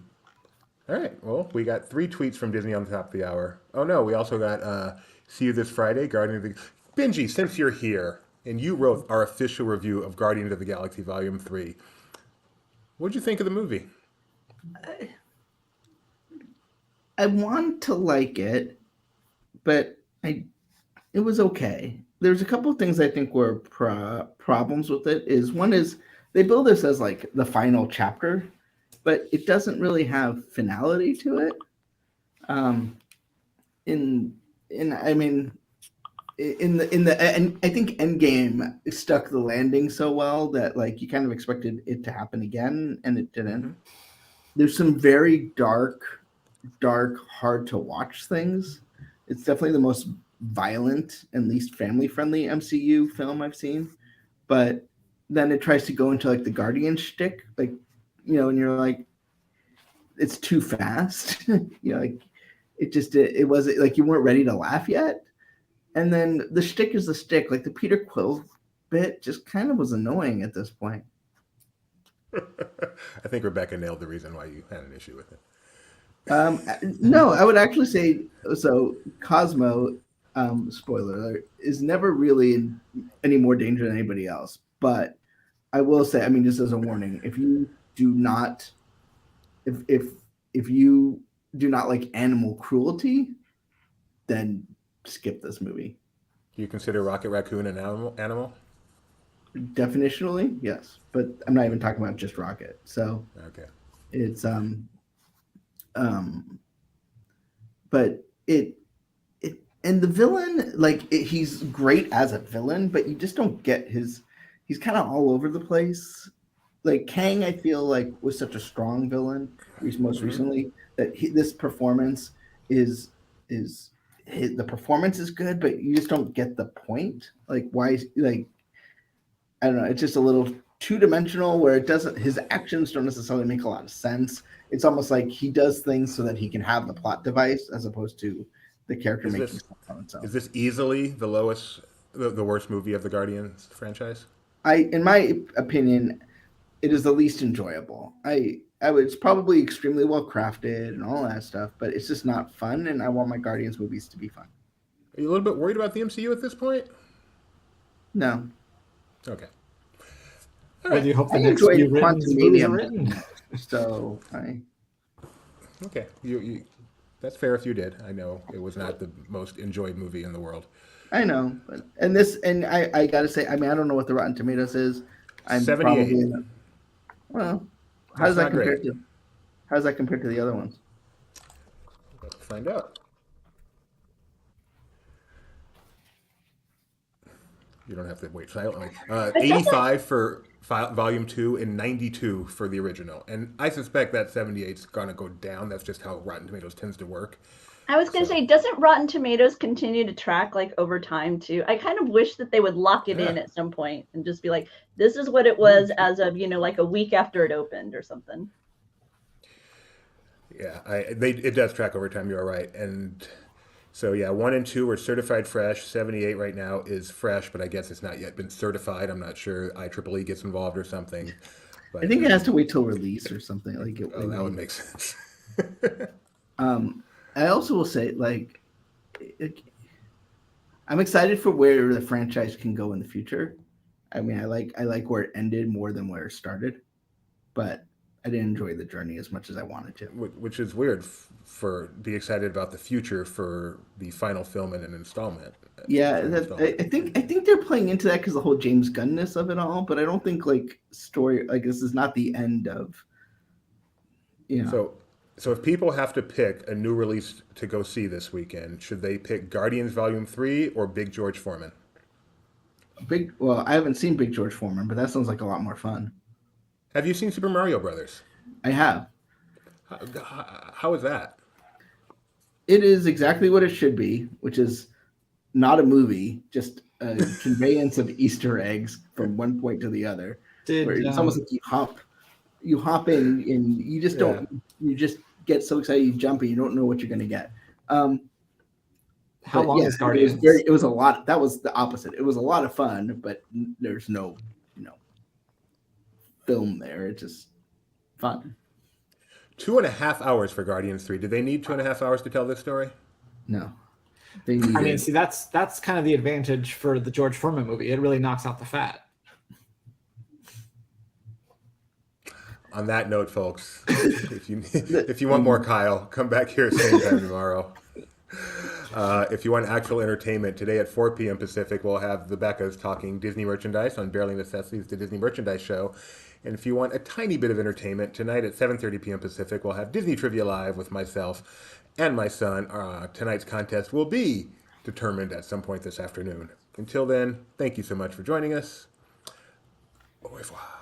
right. Well, we got 3 tweets from Disney on the top of the hour. Oh no, we also got see you this Friday, Guardian of the Benji. Since you're here and you wrote our official review of Guardians of the Galaxy Volume 3, what'd you think of the movie? I want to like it, but it was okay. There's a couple of things I think were problems with it. One is they build this as like the final chapter, but it doesn't really have finality to it. And I think Endgame stuck the landing so well that like you kind of expected it to happen again, and it didn't. Mm-hmm. There's some very dark, hard to watch things. It's definitely the most violent and least family friendly MCU film I've seen. But then it tries to go into like the Guardian shtick, like, and you're like, it's too fast. Like it wasn't like you weren't ready to laugh yet. And then the shtick is the stick. Like the Peter Quill bit just kind of was annoying at this point. I think Rebecca nailed the reason why you had an issue with it. No, I would actually say so. Cosmo, spoiler alert, is never really in any more danger than anybody else. But I will say, I mean, just as a warning, if you do not, if you do not like animal cruelty, then skip this movie. Do you consider Rocket Raccoon an animal? Definitionally, yes, but I'm not even talking about just Rocket. So Okay. it's but it and the villain, like he's great as a villain, but you just don't get he's kind of all over the place. Like Kang, I feel like was such a strong villain most recently that this performance is the performance is good, but you just don't get the point. Like why? Like I don't know. It's just a little two-dimensional where it doesn't. His actions don't necessarily make a lot of sense. It's almost like he does things so that he can have the plot device, as opposed to the character making stuff on its own. Is this easily the worst movie of the Guardians franchise? In my opinion, it is the least enjoyable. It's probably extremely well crafted and all that stuff, but it's just not fun. And I want my Guardians movies to be fun. Are you a little bit worried about the MCU at this point? No. Okay. Well, do you hope the I next enjoyed few written movies are Quantumania, written? so Okay. You that's fair if you did. I know it was not the most enjoyed movie in the world. I know, and I gotta say, I mean, I don't know what the Rotten Tomatoes is. I'm 78. probably well. How does That's that not compare great. to? How does that compare to the other ones? Let's find out. You don't have to wait silently. 85 for Volume 2 and 92 for the original. And I suspect that 78 is going to go down. That's just how Rotten Tomatoes tends to work. I was going to say, doesn't Rotten Tomatoes continue to track like over time too? I kind of wish that they would lock it in at some point and just be like, this is what it was as of, like a week after it opened or something. Yeah, it does track over time. You're right. And so, 1 and 2 are certified fresh. 78 right now is fresh, but I guess it's not yet been certified. I'm not sure IEEE gets involved or something. But, I think it has to wait till release or something like it. that would make sense. I also will say, like, I'm excited for where the franchise can go in the future. I mean, I like where it ended more than where it started, but I didn't enjoy the journey as much as I wanted to. Which is weird for be excited about the future for the final film in an installment. Yeah, Film that installment. I think they're playing into that because the whole James Gunnness of it all. But I don't think like story like this is not the end of. You know, So if people have to pick a new release to go see this weekend, should they pick Guardians Volume 3 or Big George Foreman? big. Well, I haven't seen Big George Foreman, but that sounds like a lot more fun. Have you seen Super Mario Brothers? I have. How is that? It is exactly what it should be, which is not a movie, just a conveyance of Easter eggs from one point to the other. Did Where it's almost like you hop in and you just don't, you just get so excited, you jump and you don't know what you're going to get. how But long yeah, is Guardians? it was a lot. That was the opposite. It was a lot of fun, but there's no, film there. It's just fun. 2.5 hours for Guardians 3. Did they need 2.5 hours to tell this story? No, they I mean, needed. see, that's kind of the advantage for the George Foreman movie. It really knocks out the fat. On that note, folks, if you want more Kyle, come back here same time tomorrow. If you want actual entertainment, today at 4 p.m. Pacific, we'll have the Beccas talking Disney merchandise on Barely Necessities, the Disney Merchandise Show. And if you want a tiny bit of entertainment, tonight at 7:30 p.m. Pacific, we'll have Disney Trivia Live with myself and my son. Tonight's contest will be determined at some point this afternoon. Until then, thank you so much for joining us. Au revoir.